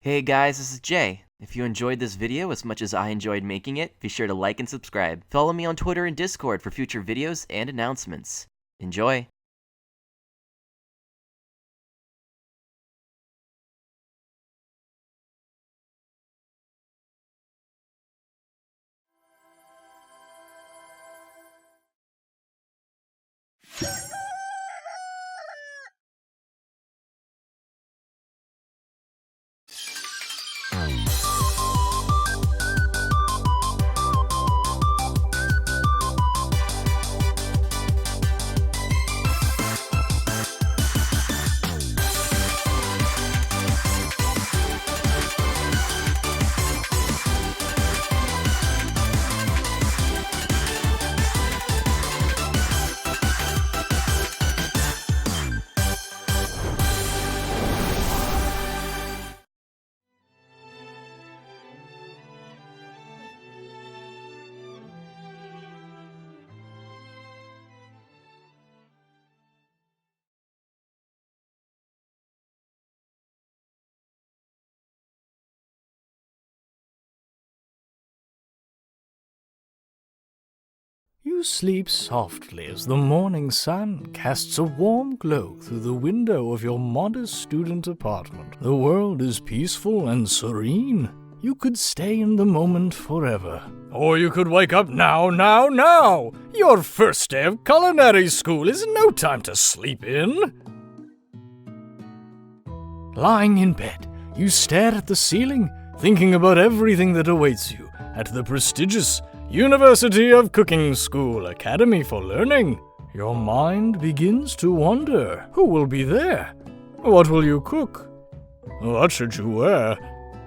Hey guys, this is Jay. If you enjoyed this video as much as I enjoyed making it, be sure to like and subscribe. Follow me on Twitter and Discord for future videos and announcements. Enjoy! You sleep softly as the morning sun casts a warm glow through the window of your modest student apartment. The world is peaceful and serene. You could stay in the moment forever. Or you could wake up now! Your first day of culinary school is no time to sleep in. Lying in bed, you stare at the ceiling, thinking about everything that awaits you at the prestigious University of Cooking School Academy for Learning. Your mind begins to wonder. Who will be there? What will you cook? What should you wear?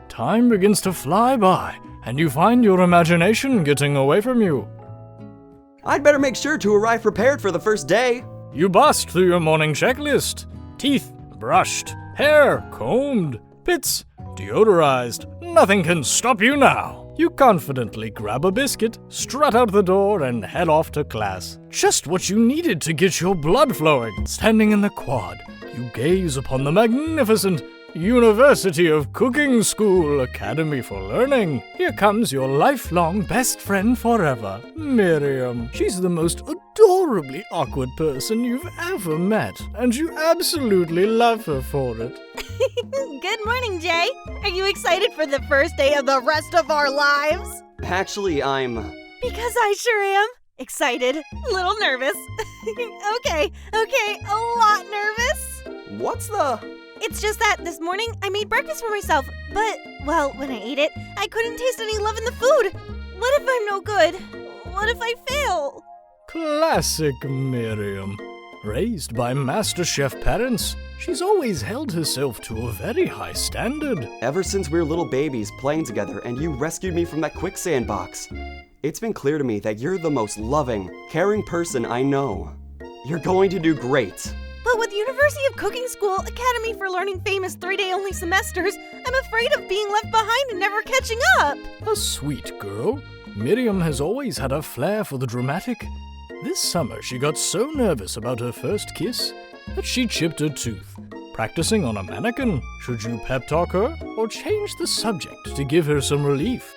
Time begins to fly by, and you find your imagination getting away from you. I'd better make sure to arrive prepared for the first day. You bust through your morning checklist. Teeth brushed, hair combed, pits deodorized. Nothing can stop you now. You confidently grab a biscuit, strut out the door, and head off to class. Just what you needed to get your blood flowing. Standing in the quad, you gaze upon the magnificent University of Cooking School Academy for Learning. Here comes your lifelong best friend forever, Miriam. She's the most adorably awkward person you've ever met, and you absolutely love her for it. Good morning, Jay. Are you excited for the first day of the rest of our lives? Actually, I'm... Because I sure am. Excited. Little nervous. Okay, a lot nervous. What's the... It's just that this morning I made breakfast for myself, but, well, when I ate it, I couldn't taste any love in the food. What if I'm no good? What if I fail? Classic Miriam. Raised by Master Chef parents, she's always held herself to a very high standard. Ever since we were little babies playing together and you rescued me from that quicksand box, it's been clear to me that you're the most loving, caring person I know. You're going to do great. But with University of Cooking School Academy for Learning famous 3-day-only semesters, I'm afraid of being left behind and never catching up. A sweet girl, Miriam has always had a flair for the dramatic. This summer she got so nervous about her first kiss that she chipped a tooth, practicing on a mannequin. Should you pep talk her or change the subject to give her some relief?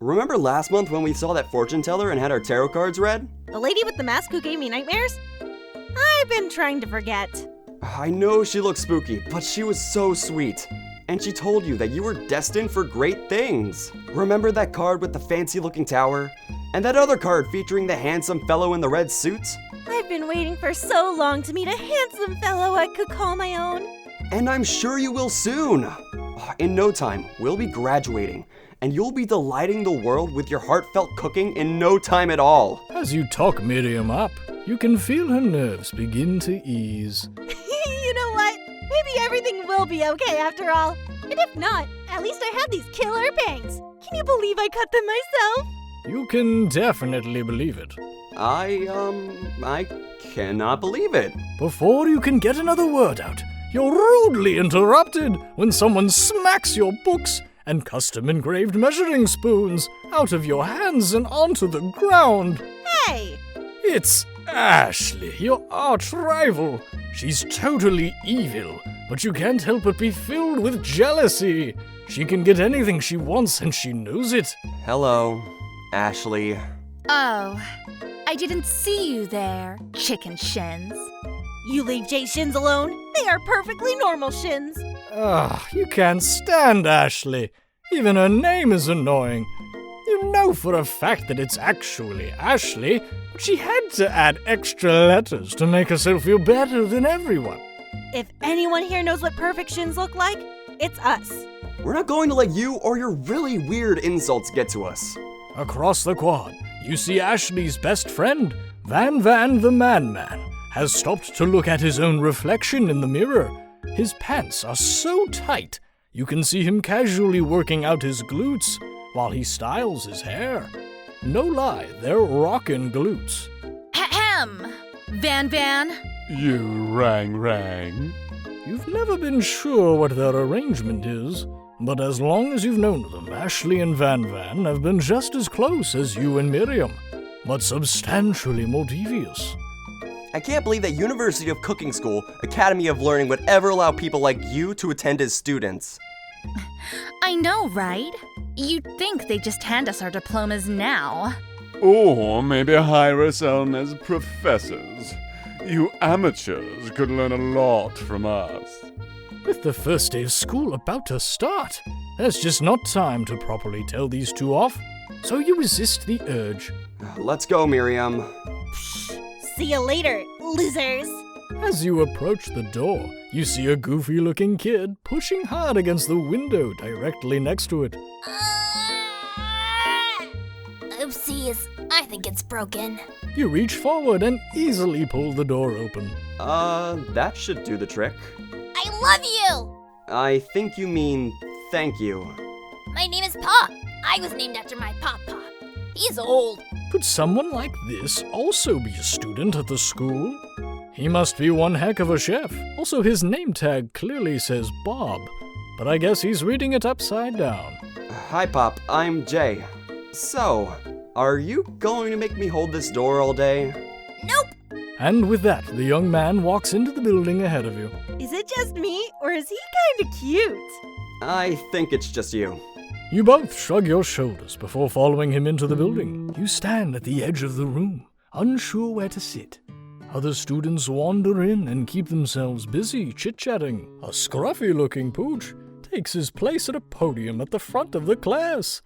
Remember last month when we saw that fortune teller and had our tarot cards read? The lady with the mask who gave me nightmares? I've been trying to forget. I know she looked spooky, but she was so sweet. And she told you that you were destined for great things. Remember that card with the fancy-looking tower? And that other card featuring the handsome fellow in the red suit? I've been waiting for so long to meet a handsome fellow I could call my own. And I'm sure you will soon. In no time, we'll be graduating, and you'll be delighting the world with your heartfelt cooking in no time at all. As you talk Miriam up, you can feel her nerves begin to ease. You know what? Maybe everything will be okay after all. And if not, at least I have these killer bangs. Can you believe I cut them myself? You can definitely believe it. I cannot believe it. Before you can get another word out, you're rudely interrupted when someone smacks your books and custom-engraved measuring spoons out of your hands and onto the ground. Hey! It's Aeshleigh, your arch-rival. She's totally evil, but you can't help but be filled with jealousy. She can get anything she wants and she knows it. Hello, Aeshleigh. Oh, I didn't see you there, chicken shins. You leave Jay's shins alone. They are perfectly normal shins. You can't stand Aeshleigh. Even her name is annoying. You know for a fact that it's actually Aeshleigh, but she had to add extra letters to make herself feel better than everyone. If anyone here knows what perfect shins look like, it's us. We're not going to let you or your really weird insults get to us. Across the quad, you see Aeshleigh's best friend, Van the Man-Man, has stopped to look at his own reflection in the mirror. His pants are so tight, you can see him casually working out his glutes while he styles his hair. No lie, they're rockin' glutes. Ahem! Van. You rang. You've never been sure what their arrangement is, but as long as you've known them, Aeshleigh and Van have been just as close as you and Miriam, but substantially more devious. I can't believe that University of Cooking School, Academy of Learning would ever allow people like you to attend as students. I know, right? You'd think they just hand us our diplomas now. Or maybe hire us on as professors. You amateurs could learn a lot from us. With the first day of school about to start, there's just not time to properly tell these two off, so you resist the urge. Let's go, Miriam. See you later, losers. As you approach the door, you see a goofy-looking kid pushing hard against the window directly next to it. Oopsies, I think it's broken. You reach forward and easily pull the door open. That should do the trick. I love you! I think you mean thank you. My name is Pop. I was named after my Pop. He's old. Could someone like this also be a student at the school? He must be one heck of a chef. Also, his name tag clearly says Bob, but I guess he's reading it upside down. Hi, Pop. I'm Jay. So, are you going to make me hold this door all day? Nope. And with that, the young man walks into the building ahead of you. Is it just me, or is he kinda cute? I think it's just you. You both shrug your shoulders before following him into the building. You stand at the edge of the room, unsure where to sit. Other students wander in and keep themselves busy chit-chatting. A scruffy-looking pooch takes his place at a podium at the front of the class.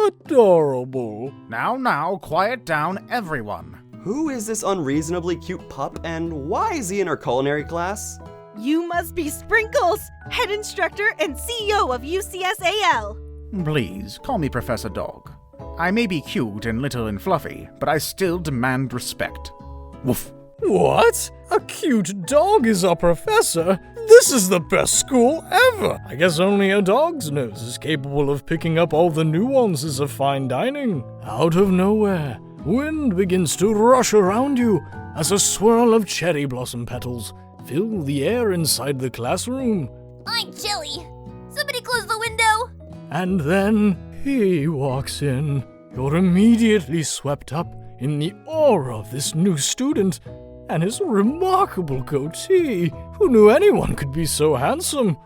Adorable. Now, quiet down, everyone. Who is this unreasonably cute pup, and why is he in our culinary class? You must be Sprinkles, head instructor and CEO of UCSAL. Please, call me Professor Dog. I may be cute and little and fluffy, but I still demand respect. Woof. What? A cute dog is our professor? This is the best school ever! I guess only a dog's nose is capable of picking up all the nuances of fine dining. Out of nowhere, wind begins to rush around you as a swirl of cherry blossom petals fill the air inside the classroom. I'm chilly. Somebody close the window. And then he walks in. You're immediately swept up in the aura of this new student and his remarkable goatee. Who knew anyone could be so handsome?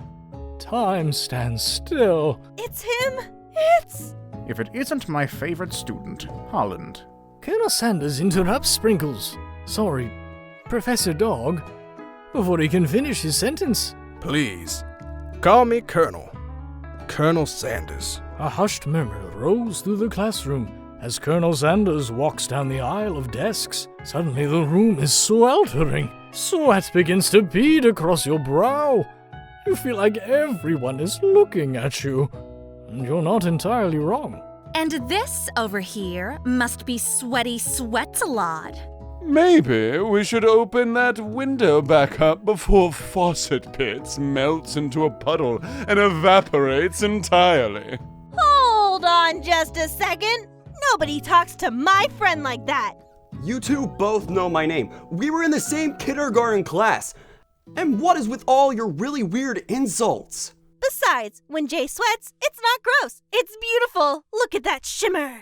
Time stands still. It's him. It's... If it isn't my favorite student, Holland. Colonel Sanders interrupts Sprinkles. Sorry, Professor Dog, before he can finish his sentence. Please, call me Colonel. Colonel Sanders. A hushed murmur rolls through the classroom as Colonel Sanders walks down the aisle of desks. Suddenly the room is sweltering. Sweat begins to bead across your brow. You feel like everyone is looking at you. And you're not entirely wrong. And this over here must be Sweaty Sweats-a-Lot. Maybe we should open that window back up before Faucet Pits melts into a puddle and evaporates entirely. Hold on just a second. Nobody talks to my friend like that. You two both know my name. We were in the same kindergarten class. And what is with all your really weird insults? Besides, when Jay sweats, it's not gross. It's beautiful. Look at that shimmer.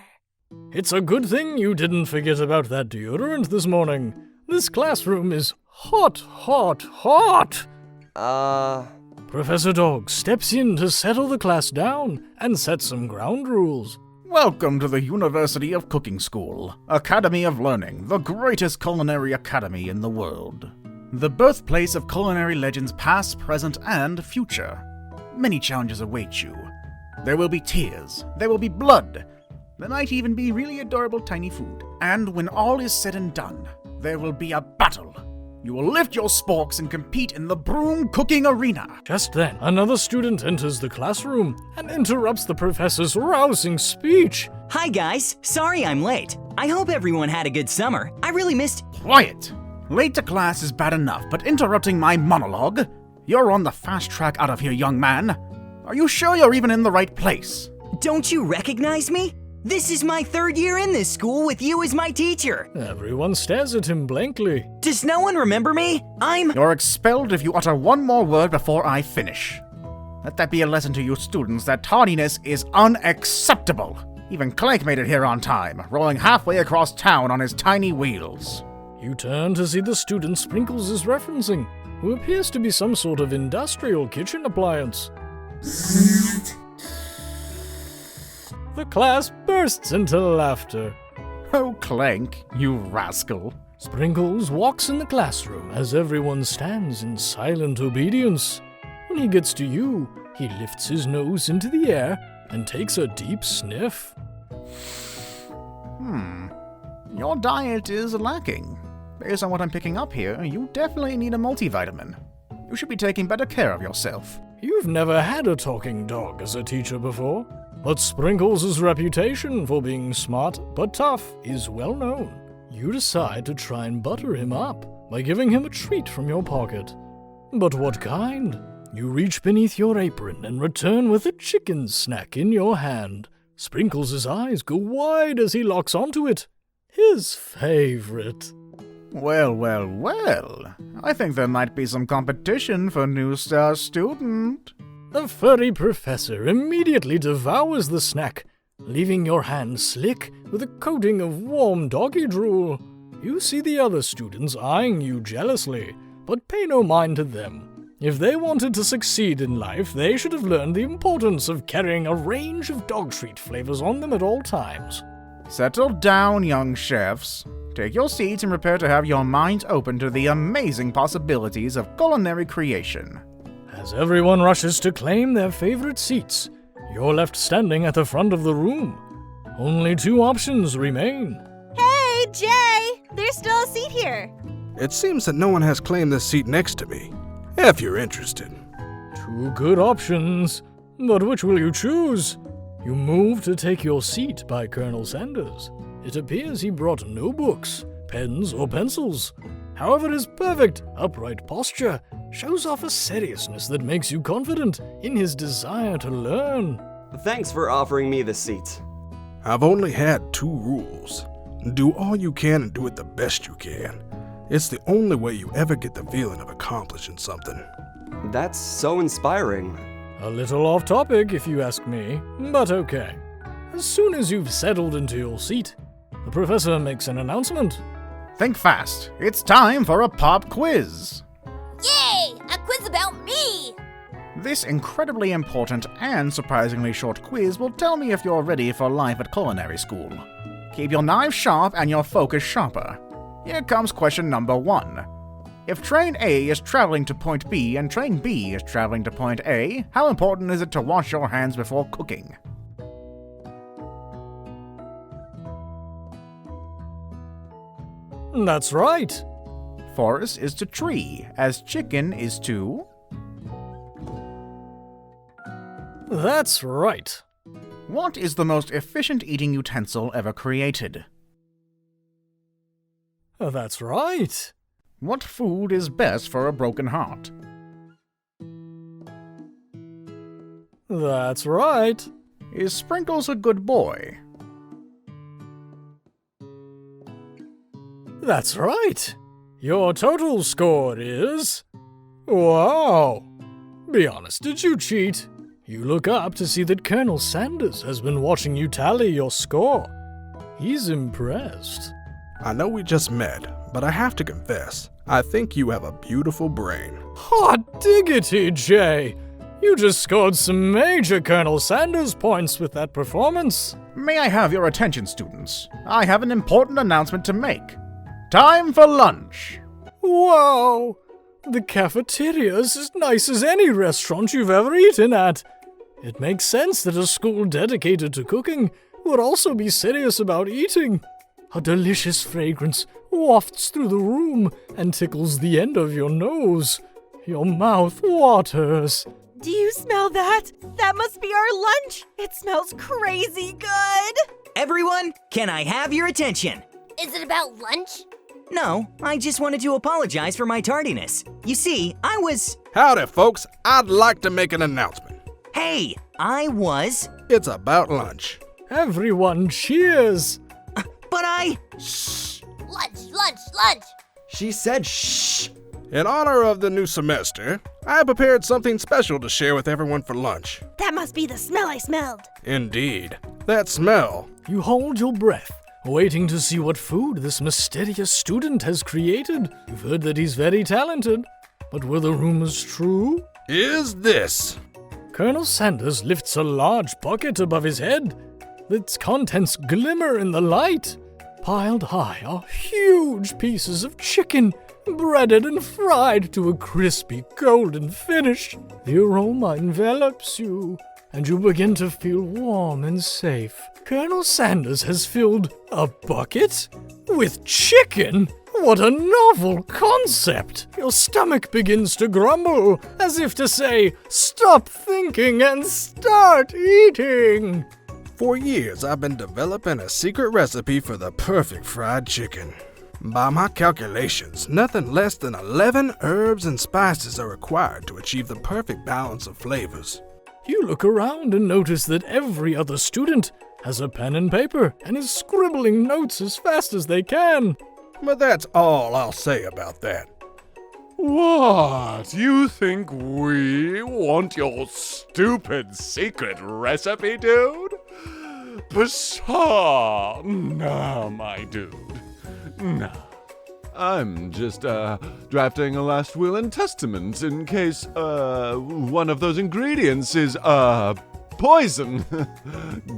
It's a good thing you didn't forget about that deodorant this morning. This classroom is hot, hot, hot. Professor Dog steps in to settle the class down and set some ground rules. Welcome to the University of Cooking School, Academy of Learning, the greatest culinary academy in the world. The birthplace of culinary legends past, present, and future. Many challenges await you. There will be tears, there will be blood, there might even be really adorable tiny food. And when all is said and done, there will be a battle. You will lift your sporks and compete in the broom cooking arena. Just then, another student enters the classroom and interrupts the professor's rousing speech. Hi guys, sorry I'm late. I hope everyone had a good summer. I really missed— Quiet! Late to class is bad enough, but interrupting my monologue? You're on the fast track out of here, young man. Are you sure you're even in the right place? Don't you recognize me? This is my 3rd year in this school with you as my teacher. Everyone stares at him blankly. Does no one remember me? You're expelled if you utter one more word before I finish. Let that be a lesson to you students that tardiness is unacceptable. Even Clank made it here on time, rolling halfway across town on his tiny wheels. You turn to see the student Sprinkles is referencing, who appears to be some sort of industrial kitchen appliance. The class bursts into laughter. Oh, Clank, you rascal. Sprinkles walks in the classroom as everyone stands in silent obedience. When he gets to you, he lifts his nose into the air and takes a deep sniff. Your diet is lacking. Based on what I'm picking up here, you definitely need a multivitamin. You should be taking better care of yourself. You've never had a talking dog as a teacher before, but Sprinkles' reputation for being smart but tough is well known. You decide to try and butter him up by giving him a treat from your pocket. But what kind? You reach beneath your apron and return with a chicken snack in your hand. Sprinkles' eyes go wide as he locks onto it. His favorite. Well, well, well. I think there might be some competition for new star student. The furry professor immediately devours the snack, leaving your hand slick with a coating of warm doggy drool. You see the other students eyeing you jealously, but pay no mind to them. If they wanted to succeed in life, they should have learned the importance of carrying a range of dog treat flavors on them at all times. Settle down, young chefs. Take your seats and prepare to have your minds open to the amazing possibilities of culinary creation. As everyone rushes to claim their favorite seats, you're left standing at the front of the room. Only 2 options remain. Hey, Jay! There's still a seat here. It seems that no one has claimed this seat next to me. If you're interested. 2 good options, but which will you choose? You move to take your seat by Colonel Sanders. It appears he brought no books, pens, or pencils. However, his perfect, upright posture shows off a seriousness that makes you confident in his desire to learn. Thanks for offering me the seat. I've only had 2 rules. Do all you can and do it the best you can. It's the only way you ever get the feeling of accomplishing something. That's so inspiring. A little off topic, if you ask me, but okay. As soon as you've settled into your seat, the professor makes an announcement. Think fast. It's time for a pop quiz. Yay! A quiz about me! This incredibly important and surprisingly short quiz will tell me if you're ready for life at culinary school. Keep your knives sharp and your focus sharper. Here comes question number 1. If train A is traveling to point B and train B is traveling to point A, how important is it to wash your hands before cooking? That's right. Forest is to tree, as chicken is to... That's right. What is the most efficient eating utensil ever created? That's right. What food is best for a broken heart? That's right. Is Sprinkles a good boy? That's right. Your total score is... Wow. Be honest, did you cheat? You look up to see that Colonel Sanders has been watching you tally your score. He's impressed. I know we just met, but I have to confess, I think you have a beautiful brain. Hot diggity, Jay! You just scored some major Colonel Sanders points with that performance. May I have your attention, students? I have an important announcement to make. Time for lunch! Wow! The cafeteria is as nice as any restaurant you've ever eaten at. It makes sense that a school dedicated to cooking would also be serious about eating. A delicious fragrance wafts through the room and tickles the end of your nose. Your mouth waters. Do you smell that? That must be our lunch. It smells crazy good. Everyone, can I have your attention? Is it about lunch? No, I just wanted to apologize for my tardiness. You see, I was... Howdy, folks. I'd like to make an announcement. Hey, I was... It's about lunch. Everyone cheers. But I... Shh. Lunch! She said shh. In honor of the new semester, I prepared something special to share with everyone for lunch. That must be the smell I smelled. Indeed. That smell. You hold your breath, waiting to see what food this mysterious student has created. You've heard that he's very talented, but were the rumors true? Is this? Colonel Sanders lifts a large bucket above his head. Its contents glimmer in the light. Piled high are huge pieces of chicken, breaded and fried to a crispy golden finish. The aroma envelops you, and you begin to feel warm and safe. Colonel Sanders has filled a bucket with chicken? What a novel concept! Your stomach begins to grumble, as if to say, stop thinking and start eating! For years, I've been developing a secret recipe for the perfect fried chicken. By my calculations, nothing less than 11 herbs and spices are required to achieve the perfect balance of flavors. You look around and notice that every other student has a pen and paper and is scribbling notes as fast as they can. But that's all I'll say about that. What? You think we want your stupid secret recipe, dude? Pshaw! Nah, my dude. Nah. I'm just, drafting a last will and testament in case, one of those ingredients is, poison.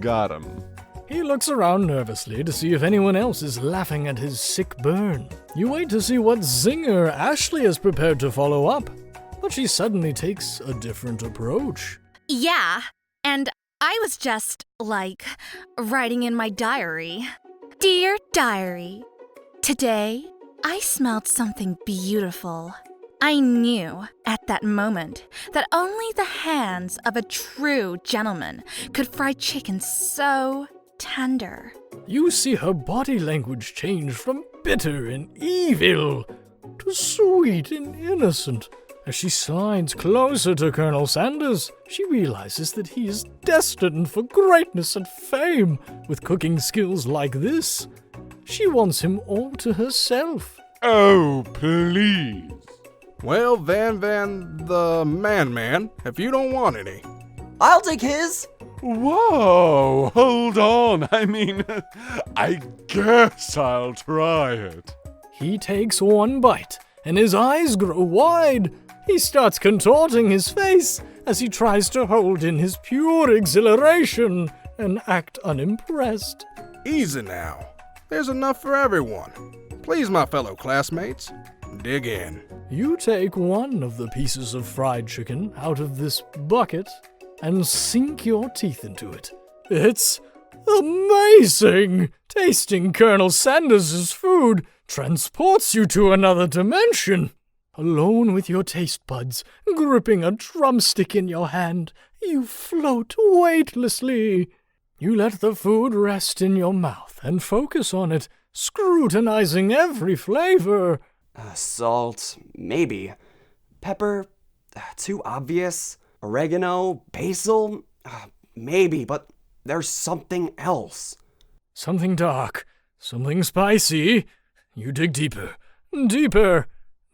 Got him. He looks around nervously to see if anyone else is laughing at his sick burn. You wait to see what zinger Aeshleigh is prepared to follow up, but she suddenly takes a different approach. Yeah, and I was just, writing in my diary. Dear Diary, today I smelled something beautiful. I knew at that moment that only the hands of a true gentleman could fry chicken so tender. You see her body language change from bitter and evil to sweet and innocent. As she slides closer to Colonel Sanders, she realizes that he is destined for greatness and fame with cooking skills like this. She wants him all to herself. Oh, please. Well, the man, if you don't want any. I'll take his. Whoa, hold on. I guess I'll try it. He takes one bite, and his eyes grow wide. He starts contorting his face as he tries to hold in his pure exhilaration and act unimpressed. Easy now. There's enough for everyone. Please, my fellow classmates, dig in. You take one of the pieces of fried chicken out of this bucket and sink your teeth into it. It's amazing! Tasting Colonel Sanders' food transports you to another dimension. Alone with your taste buds, gripping a drumstick in your hand, you float weightlessly. You let the food rest in your mouth and focus on it, scrutinizing every flavor. Salt, maybe. Pepper, too obvious. Oregano, basil, maybe, but there's something else. Something dark, something spicy. You dig deeper, deeper,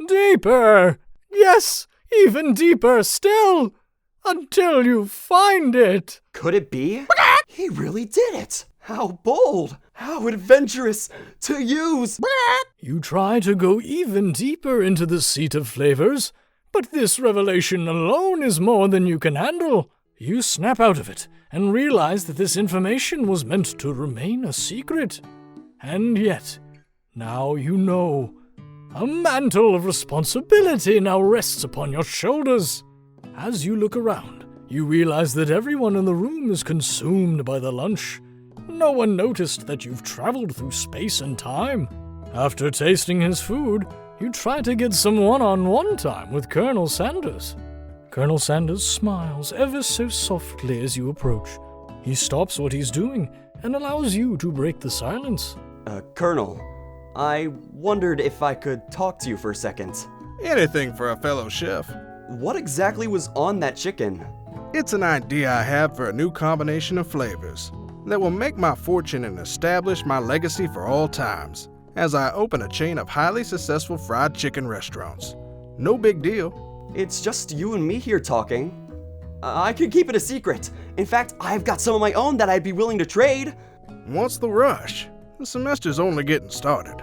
deeper. Yes, even deeper still, until you find it. Could it be? He really did it. How bold! How adventurous to use! You try to go even deeper into the seat of flavors, but this revelation alone is more than you can handle. You snap out of it and realize that this information was meant to remain a secret. And yet, now you know. A mantle of responsibility now rests upon your shoulders. As you look around, you realize that everyone in the room is consumed by the lunch. No one noticed that you've traveled through space and time. After tasting his food, you try to get some one-on-one time with Colonel Sanders. Colonel Sanders smiles ever so softly as you approach. He stops what he's doing and allows you to break the silence. Colonel, I wondered if I could talk to you for a second. Anything for a fellow chef. What exactly was on that chicken? It's an idea I have for a new combination of flavors that will make my fortune and establish my legacy for all times as I open a chain of highly successful fried chicken restaurants. No big deal. It's just you and me here talking. I could keep it a secret. In fact, I've got some of my own that I'd be willing to trade. What's the rush? The semester's only getting started.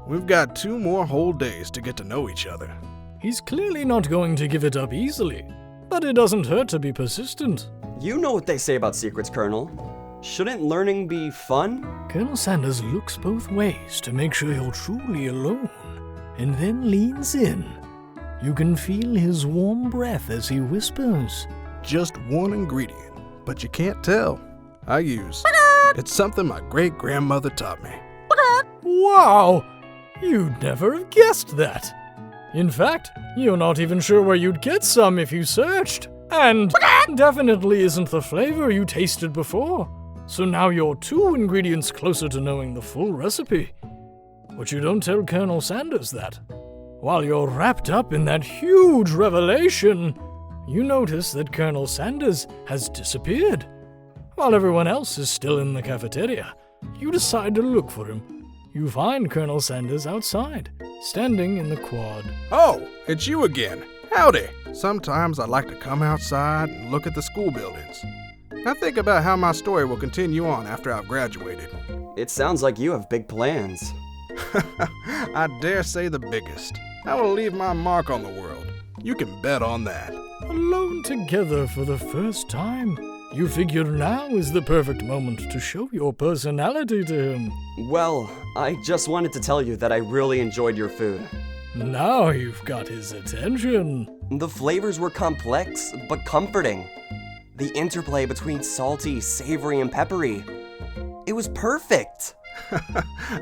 We've got 2 more whole days to get to know each other. He's clearly not going to give it up easily, but it doesn't hurt to be persistent. You know what they say about secrets, Colonel. Shouldn't learning be fun? Colonel Sanders looks both ways to make sure you're truly alone, and then leans in. You can feel his warm breath as he whispers. Just one ingredient, but you can't tell. I use. It's something my great-grandmother taught me. Wow! You'd never have guessed that. In fact, you're not even sure where you'd get some if you searched. And definitely isn't the flavor you tasted before. So now you're 2 ingredients closer to knowing the full recipe. But you don't tell Colonel Sanders that. While you're wrapped up in that huge revelation, you notice that Colonel Sanders has disappeared. While everyone else is still in the cafeteria, you decide to look for him. You find Colonel Sanders outside, standing in the quad. Oh, it's you again. Howdy. Sometimes I like to come outside and look at the school buildings. I think about how my story will continue on after I've graduated. It sounds like you have big plans. I dare say the biggest. I will leave my mark on the world. You can bet on that. Alone together for the first time, you figure now is the perfect moment to show your personality to him. Well, I just wanted to tell you that I really enjoyed your food. Now you've got his attention. The flavors were complex, but comforting. The interplay between salty, savory, and peppery. It was perfect.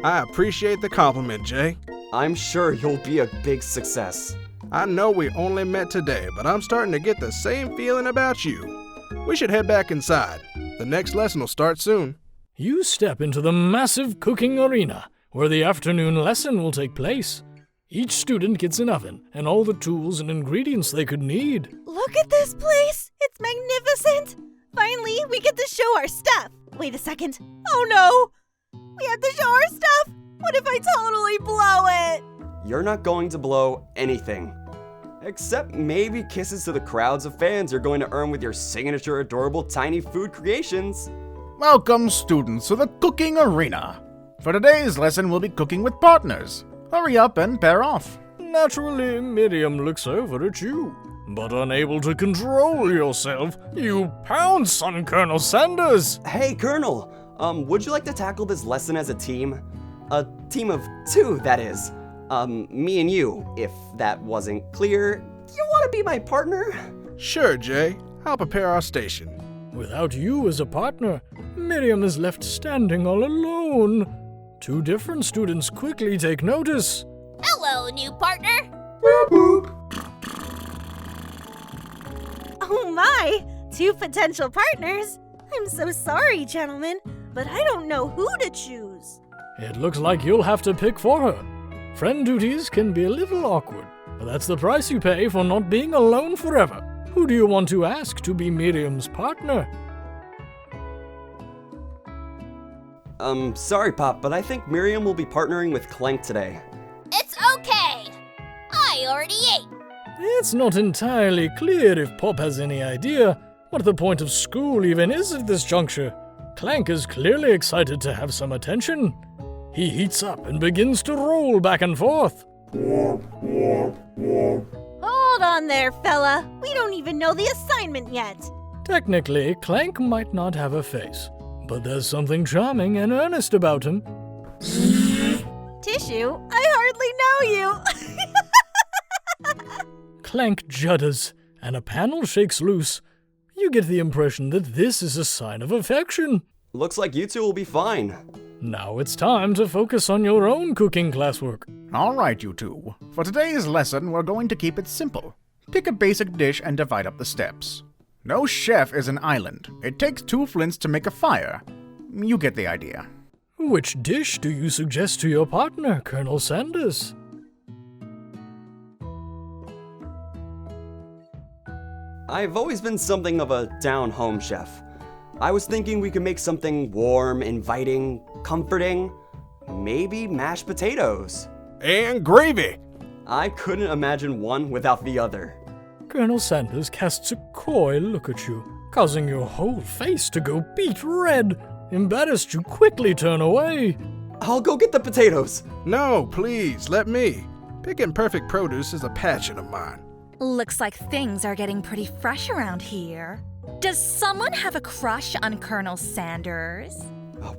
I appreciate the compliment, Jay. I'm sure you'll be a big success. I know we only met today, but I'm starting to get the same feeling about you. We should head back inside. The next lesson will start soon. You step into the massive cooking arena, where the afternoon lesson will take place. Each student gets an oven and all the tools and ingredients they could need. Look at this place! It's magnificent! Finally, we get to show our stuff! Wait a second. Oh no! We have to show our stuff! What if I totally blow it? You're not going to blow anything. Except maybe kisses to the crowds of fans you're going to earn with your signature adorable tiny food creations. Welcome, students, to the cooking arena. For today's lesson, we'll be cooking with partners. Hurry up and pair off. Naturally, Miriam looks over at you. But unable to control yourself, you pounce on Colonel Sanders. Hey, Colonel, would you like to tackle this lesson as a team? A team of 2, that is. Me and you, if that wasn't clear. You want to be my partner? Sure, Jay. I'll prepare our station. Without you as a partner, Miriam is left standing all alone. 2 different students quickly take notice. Hello, new partner. Oh my! 2 potential partners? I'm so sorry, gentlemen, but I don't know who to choose. It looks like you'll have to pick for her. Friend duties can be a little awkward, but that's the price you pay for not being alone forever. Who do you want to ask to be Miriam's partner? Sorry, Pop, but I think Miriam will be partnering with Clank today. It's okay. I already ate. It's not entirely clear if Pop has any idea what the point of school even is at this juncture. Clank is clearly excited to have some attention. He heats up and begins to roll back and forth. Hold on there, fella. We don't even know the assignment yet. Technically, Clank might not have a face, but there's something charming and earnest about him. Tissue? I hardly know you. Clank judders, and a panel shakes loose. You get the impression that this is a sign of affection. Looks like you two will be fine. Now it's time to focus on your own cooking classwork. All right, you two. For today's lesson, we're going to keep it simple. Pick a basic dish and divide up the steps. No chef is an island. It takes 2 flints to make a fire. You get the idea. Which dish do you suggest to your partner, Colonel Sanders? I've always been something of a down-home chef. I was thinking we could make something warm, inviting, comforting. Maybe mashed potatoes. And gravy. I couldn't imagine one without the other. Colonel Sanders casts a coy look at you, causing your whole face to go beet red. Embarrassed, you quickly turn away. I'll go get the potatoes. No, please, let me. Picking perfect produce is a passion of mine. Looks like things are getting pretty fresh around here. Does someone have a crush on Colonel Sanders?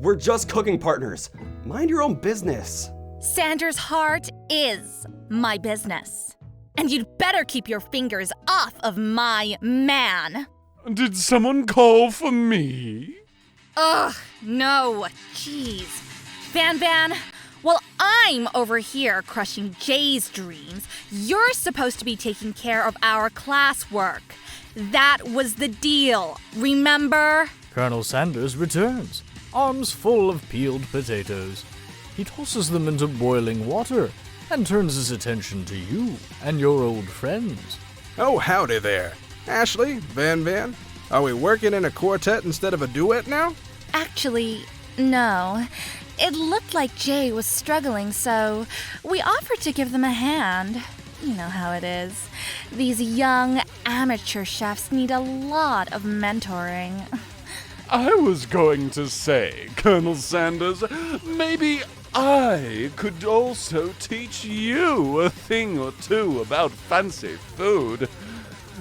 We're just cooking partners. Mind your own business. Sanders' heart is my business. And you'd better keep your fingers off of my man. Did someone call for me? Ugh, no. Jeez. Van, while I'm over here crushing Jay's dreams, you're supposed to be taking care of our classwork. That was the deal, remember? Colonel Sanders returns, arms full of peeled potatoes. He tosses them into boiling water and turns his attention to you and your old friends. Oh, howdy there. Aeshleigh, Van, are we working in a quartet instead of a duet now? Actually, no. It looked like Jay was struggling, so we offered to give them a hand. You know how it is. These young amateur chefs need a lot of mentoring. I was going to say, Colonel Sanders, maybe I could also teach you a thing or two about fancy food.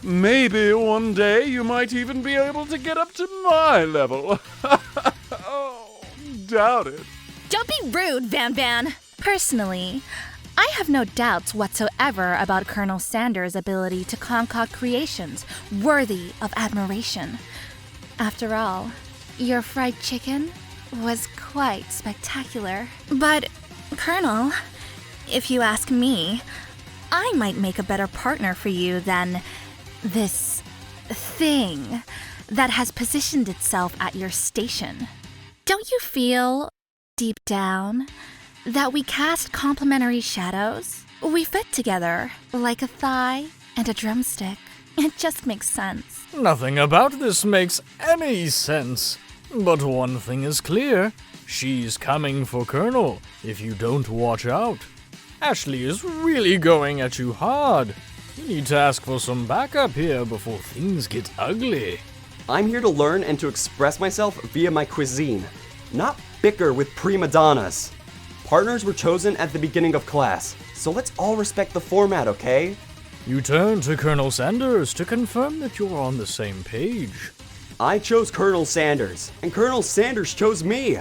Maybe one day you might even be able to get up to my level. Oh, doubt it. Don't be rude, Van. Personally, I have no doubts whatsoever about Colonel Sanders' ability to concoct creations worthy of admiration. After all, your fried chicken was quite spectacular. But, Colonel, if you ask me, I might make a better partner for you than this thing that has positioned itself at your station. Don't you feel, deep down, that we cast complementary shadows? We fit together like a thigh and a drumstick. It just makes sense. Nothing about this makes any sense. But one thing is clear. She's coming for Colonel if you don't watch out. Aeshleigh is really going at you hard. You need to ask for some backup here before things get ugly. I'm here to learn and to express myself via my cuisine, not bicker with prima donnas. Partners were chosen at the beginning of class, so let's all respect the format, okay? You turn to Colonel Sanders to confirm that you're on the same page. I chose Colonel Sanders, and Colonel Sanders chose me.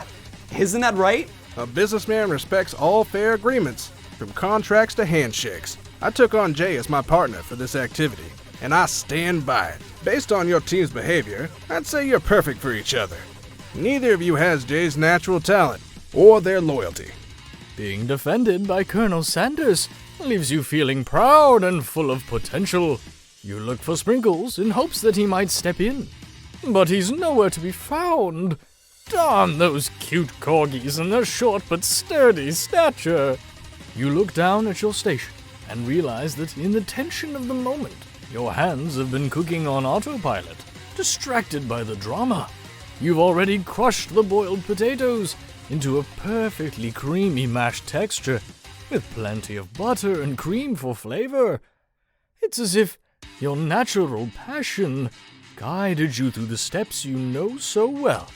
Isn't that right? A businessman respects all fair agreements, from contracts to handshakes. I took on Jay as my partner for this activity, and I stand by it. Based on your team's behavior, I'd say you're perfect for each other. Neither of you has Jay's natural talent or their loyalty. Being defended by Colonel Sanders leaves you feeling proud and full of potential. You look for Sprinkles in hopes that he might step in. But he's nowhere to be found. Darn those cute corgis and their short but sturdy stature. You look down at your station and realize that in the tension of the moment, your hands have been cooking on autopilot, distracted by the drama. You've already crushed the boiled potatoes into a perfectly creamy mashed texture, with plenty of butter and cream for flavor. It's as if your natural passion guided you through the steps you know so well.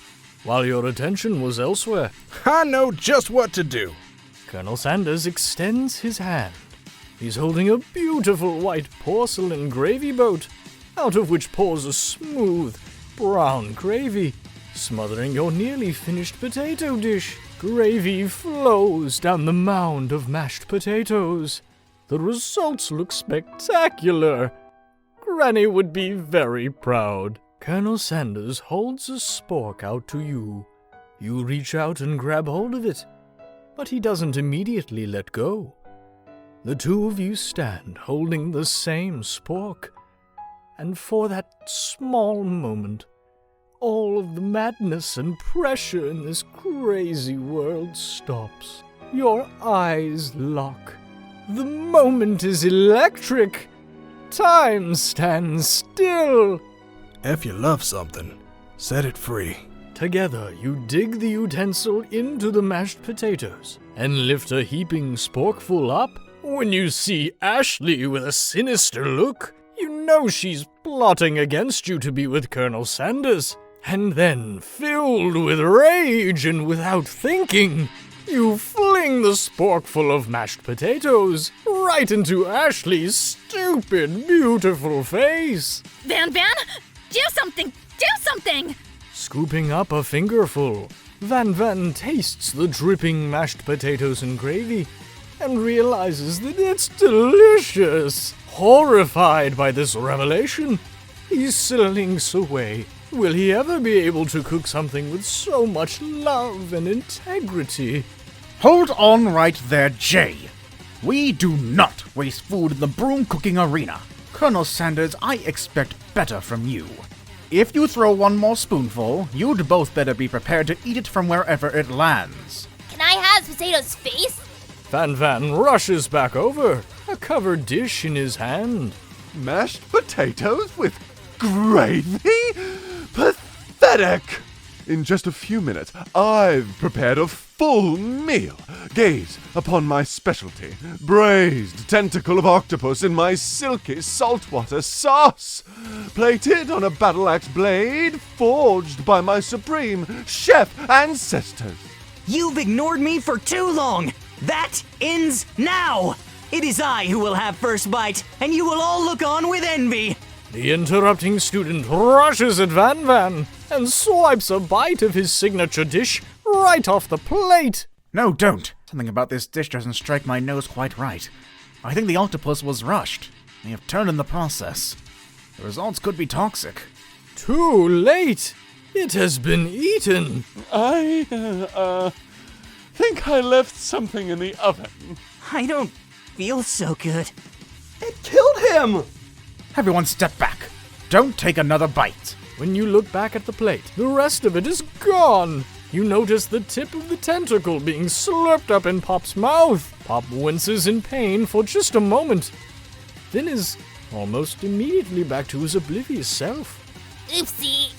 while your attention was elsewhere. I know just what to do. Colonel Sanders extends his hand. He's holding a beautiful white porcelain gravy boat, out of which pours a smooth, brown gravy, smothering your nearly finished potato dish. Gravy flows down the mound of mashed potatoes. The results look spectacular. Granny would be very proud. Colonel Sanders holds a spork out to you. You reach out and grab hold of it, but he doesn't immediately let go. The two of you stand holding the same spork, and for that small moment, all of the madness and pressure in this crazy world stops. Your eyes lock. The moment is electric. Time stands still. If you love something, set it free. Together, you dig the utensil into the mashed potatoes and lift a heaping sporkful up. When you see Aeshleigh with a sinister look, you know she's plotting against you to be with Colonel Sanders. And then, filled with rage and without thinking, you fling the sporkful of mashed potatoes right into Aeshleigh's stupid, beautiful face. Van, do something! Do something! Scooping up a fingerful, Van tastes the dripping mashed potatoes and gravy and realizes that it's delicious. Horrified by this revelation, he slinks away. Will he ever be able to cook something with so much love and integrity? Hold on right there, Jay. We do not waste food in the broom cooking arena. Colonel Sanders, I expect better from you. If you throw one more spoonful, you'd both better be prepared to eat it from wherever it lands. Can I have Potato's face? Van rushes back over, a covered dish in his hand. Mashed potatoes with gravy? Pathetic! In just a few minutes, I've prepared a full meal. Gaze upon my specialty, braised tentacle of octopus in my silky saltwater sauce, plated on a battle-axe blade forged by my supreme chef ancestors. You've ignored me for too long! That ends now! It is I who will have first bite, and you will all look on with envy! The interrupting student rushes at Van and swipes a bite of his signature dish right off the plate. No, don't. Something about this dish doesn't strike my nose quite right. I think the octopus was rushed. They have turned in the process. The results could be toxic. Too late. It has been eaten. I think I left something in the oven. I don't feel so good. It killed him! Everyone step back. Don't take another bite. When you look back at the plate, the rest of it is gone. You notice the tip of the tentacle being slurped up in Pop's mouth. Pop winces in pain for just a moment, then is almost immediately back to his oblivious self. Oopsie.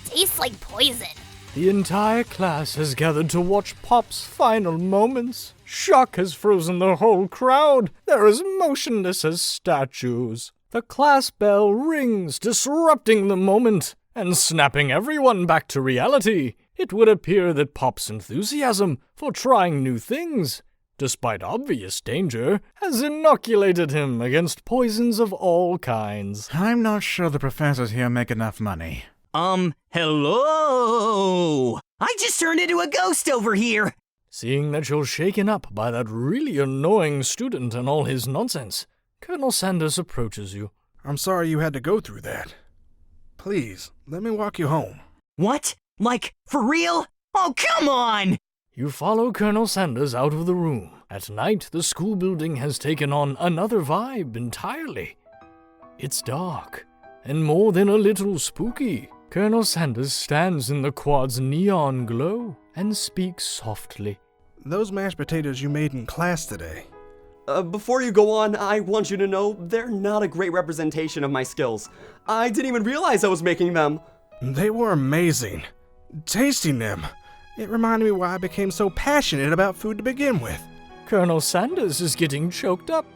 Tastes like poison. The entire class has gathered to watch Pop's final moments. Shock has frozen the whole crowd. They're as motionless as statues. The class bell rings, disrupting the moment and snapping everyone back to reality. It would appear that Pop's enthusiasm for trying new things, despite obvious danger, has inoculated him against poisons of all kinds. I'm not sure the professors here make enough money. Hello? I just turned into a ghost over here! Seeing that you're shaken up by that really annoying student and all his nonsense, Colonel Sanders approaches you. I'm sorry you had to go through that. Please, let me walk you home. What? Like, for real? Oh, come on! You follow Colonel Sanders out of the room. At night, the school building has taken on another vibe entirely. It's dark, and more than a little spooky. Colonel Sanders stands in the quad's neon glow and speaks softly. Those mashed potatoes you made in class today. Before you go on, I want you to know they're not a great representation of my skills. I didn't even realize I was making them. They were amazing. Tasting them, it reminded me why I became so passionate about food to begin with. Colonel Sanders is getting choked up.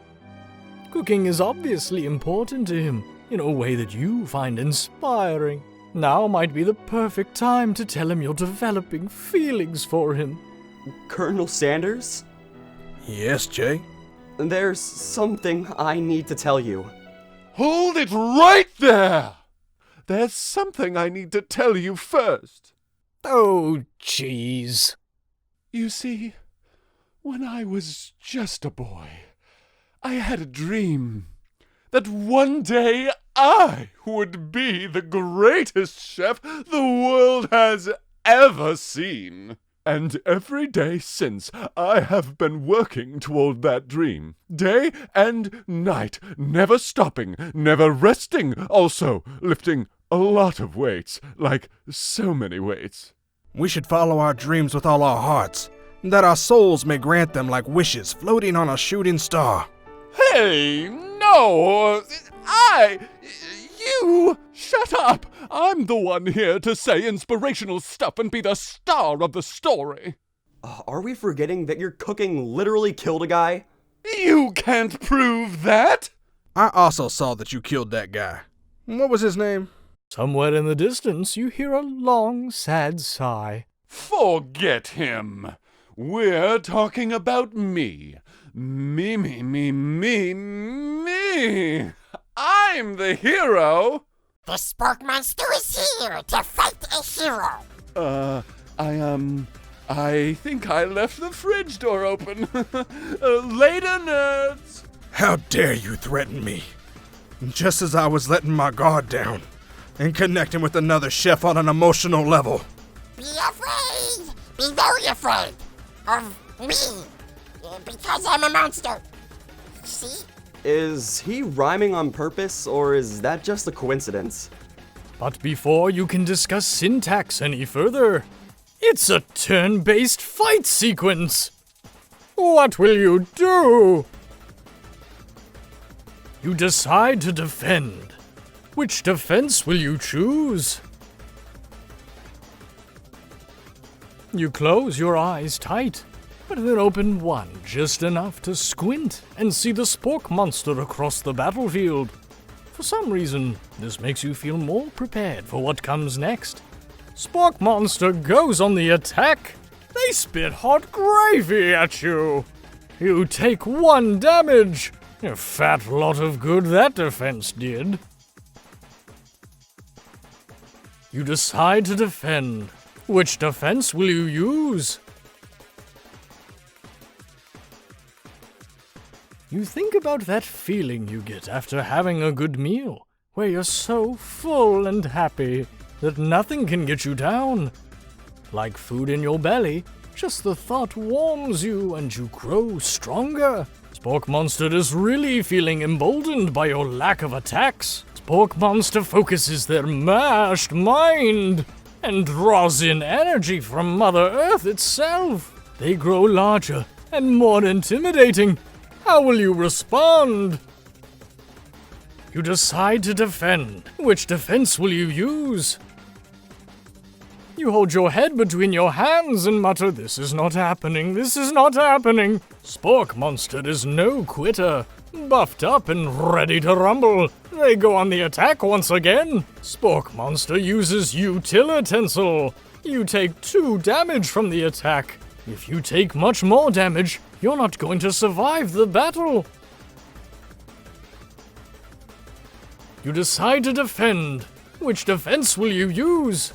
Cooking is obviously important to him in a way that you find inspiring. Now might be the perfect time to tell him you're developing feelings for him. Colonel Sanders? Yes, Jay? There's something I need to tell you. Hold it right there! There's something I need to tell you first. Oh, jeez. You see, when I was just a boy, I had a dream that one day I would be the greatest chef the world has ever seen. And every day since, I have been working toward that dream. Day and night, never stopping, never resting. Also, lifting a lot of weights, like so many weights. We should follow our dreams with all our hearts, that our souls may grant them like wishes floating on a shooting star. Hey, no! You! Shut up! I'm the one here to say inspirational stuff and be the star of the story. Are we forgetting that your cooking literally killed a guy? You can't prove that! I also saw that you killed that guy. What was his name? Somewhere in the distance, you hear a long, sad sigh. Forget him. We're talking about me. Me. I'm the hero! The Spork monster is here to fight a hero! I think I left the fridge door open. Later, nerds! How dare you threaten me? Just as I was letting my guard down and connecting with another chef on an emotional level. Be afraid! Be very afraid of me, because I'm a monster. See? Is he rhyming on purpose, or is that just a coincidence? But before you can discuss syntax any further, it's a turn-based fight sequence. What will you do? You decide to defend. Which defense will you choose? You close your eyes tight, but then open one just enough to squint and see the Spork monster across the battlefield. For some reason, this makes you feel more prepared for what comes next. Spork monster goes on the attack. They spit hot gravy at you. You take 1 damage. A fat lot of good that defense did. You decide to defend. Which defense will you use? You think about that feeling you get after having a good meal, where you're so full and happy that nothing can get you down. Like food in your belly, just the thought warms you and you grow stronger. Spork Monster is really feeling emboldened by your lack of attacks. Spork Monster focuses their mashed mind and draws in energy from Mother Earth itself. They grow larger and more intimidating. How will you respond? You decide to defend. Which defense will you use? You hold your head between your hands and mutter, "This is not happening, this is not happening." Spork Monster is no quitter. Buffed up and ready to rumble. They go on the attack once again. Spork Monster uses Utilitensile. You take 2 damage from the attack. If you take much more damage, you're not going to survive the battle. You decide to defend. Which defense will you use?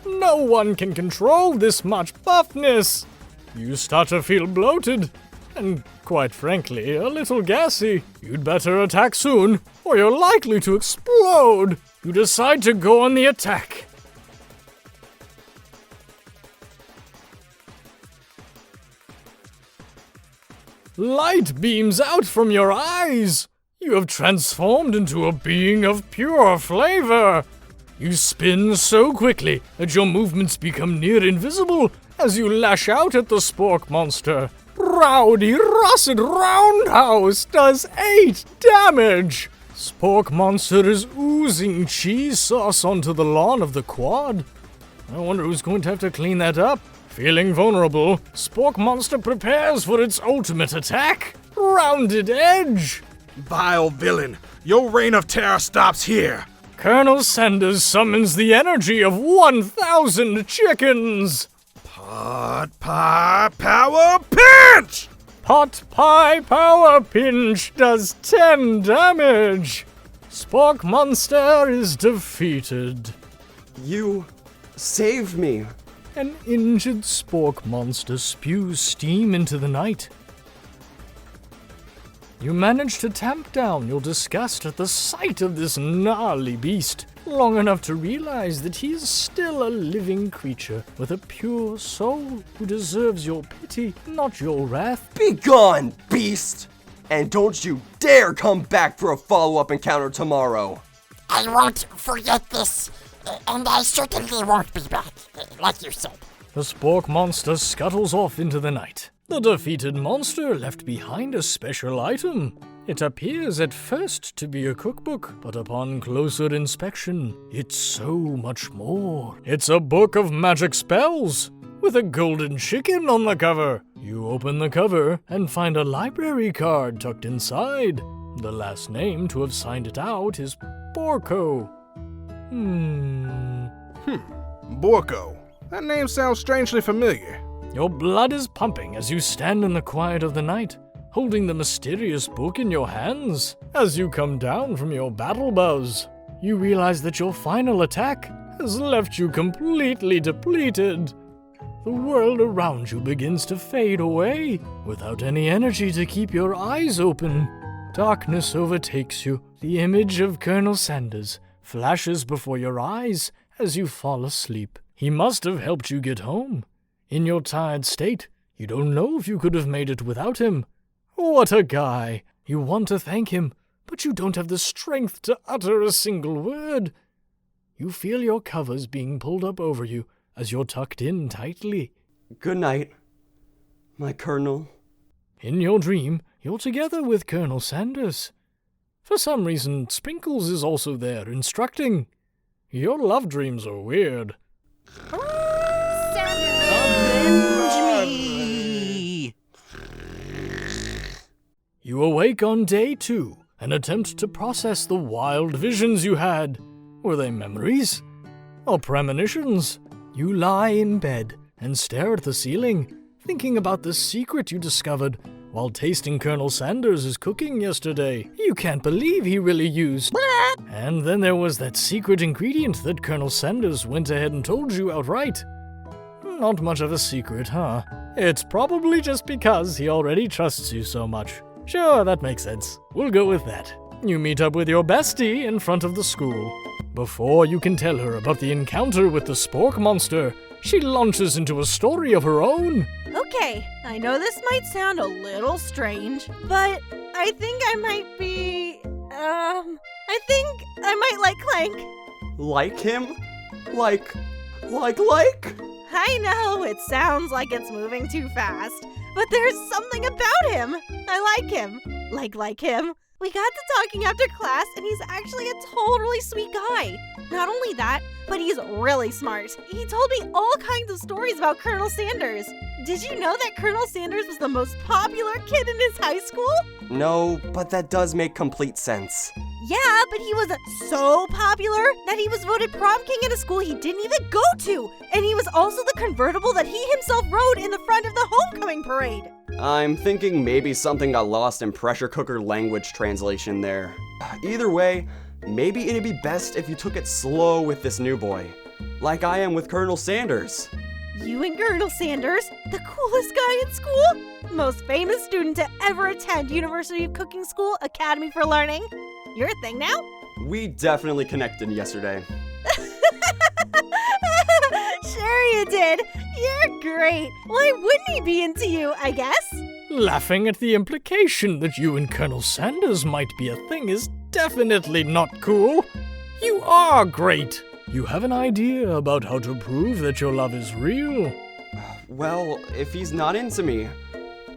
No one can control this much buffness. You start to feel bloated, and quite frankly, a little gassy. You'd better attack soon, or you're likely to explode. You decide to go on the attack. Light beams out from your eyes. You have transformed into a being of pure flavor. You spin so quickly that your movements become near invisible as you lash out at the Spork Monster. Rowdy Russet Roundhouse does 8 damage. Spork Monster is oozing cheese sauce onto the lawn of the quad. I wonder who's going to have to clean that up. Feeling vulnerable, Spork Monster prepares for its ultimate attack. Rounded Edge. Vile villain, your reign of terror stops here. Colonel Sanders summons the energy of 1,000 chickens! Pot Pie Power Pinch! Pot Pie Power Pinch does 10 damage! Spork Monster is defeated. You saved me. An injured Spork Monster spews steam into the night. You manage to tamp down your disgust at the sight of this gnarly beast, long enough to realize that he is still a living creature with a pure soul who deserves your pity, not your wrath. Be gone, beast! And don't you dare come back for a follow-up encounter tomorrow. I won't forget this, and I certainly won't be back, like you said. The Spork Monster scuttles off into the night. The defeated monster left behind a special item. It appears at first to be a cookbook, but upon closer inspection, it's so much more. It's a book of magic spells, with a golden chicken on the cover. You open the cover and find a library card tucked inside. The last name to have signed it out is Borko. Borko. That name sounds strangely familiar. Your blood is pumping as you stand in the quiet of the night, holding the mysterious book in your hands. As you come down from your battle buzz, you realize that your final attack has left you completely depleted. The world around you begins to fade away, without any energy to keep your eyes open. Darkness overtakes you. The image of Colonel Sanders flashes before your eyes as you fall asleep. He must have helped you get home. In your tired state, you don't know if you could have made it without him. What a guy! You want to thank him, but you don't have the strength to utter a single word. You feel your covers being pulled up over you as you're tucked in tightly. Good night, my Colonel. In your dream, you're together with Colonel Sanders. For some reason, Sprinkles is also there, instructing. Your love dreams are weird. You awake on day 2 and attempt to process the wild visions you had. Were they memories? Or premonitions? You lie in bed and stare at the ceiling, thinking about the secret you discovered while tasting Colonel Sanders' cooking yesterday. You can't believe he really used. And then there was that secret ingredient that Colonel Sanders went ahead and told you outright. Not much of a secret, huh? It's probably just because he already trusts you so much. Sure, that makes sense. We'll go with that. You meet up with your bestie in front of the school. Before you can tell her about the encounter with the Spork monster, she launches into a story of her own. Okay, I know this might sound a little strange, but I think I might be, I think I might like Clank. Like him? Like? I know, it sounds like it's moving too fast, but there's something about him. I like him. Like him. We got to talking after class, and he's actually a totally sweet guy. Not only that, but he's really smart. He told me all kinds of stories about Colonel Sanders. Did you know that Colonel Sanders was the most popular kid in his high school? No, but that does make complete sense. Yeah, but he was so popular that he was voted prom king at a school he didn't even go to. And he was also the convertible that he himself rode in the front of the homecoming parade. I'm thinking maybe something got lost in pressure cooker language translation there. Either way, maybe it'd be best if you took it slow with this new boy, like I am with Colonel Sanders. You and Colonel Sanders, the coolest guy in school? Most famous student to ever attend University of Cooking School Academy for Learning? You're a thing now? We definitely connected yesterday. Sure you did. You're great. Why wouldn't he be into you, I guess? Laughing at the implication that you and Colonel Sanders might be a thing is definitely not cool. You are great. You have an idea about how to prove that your love is real. Well, if he's not into me,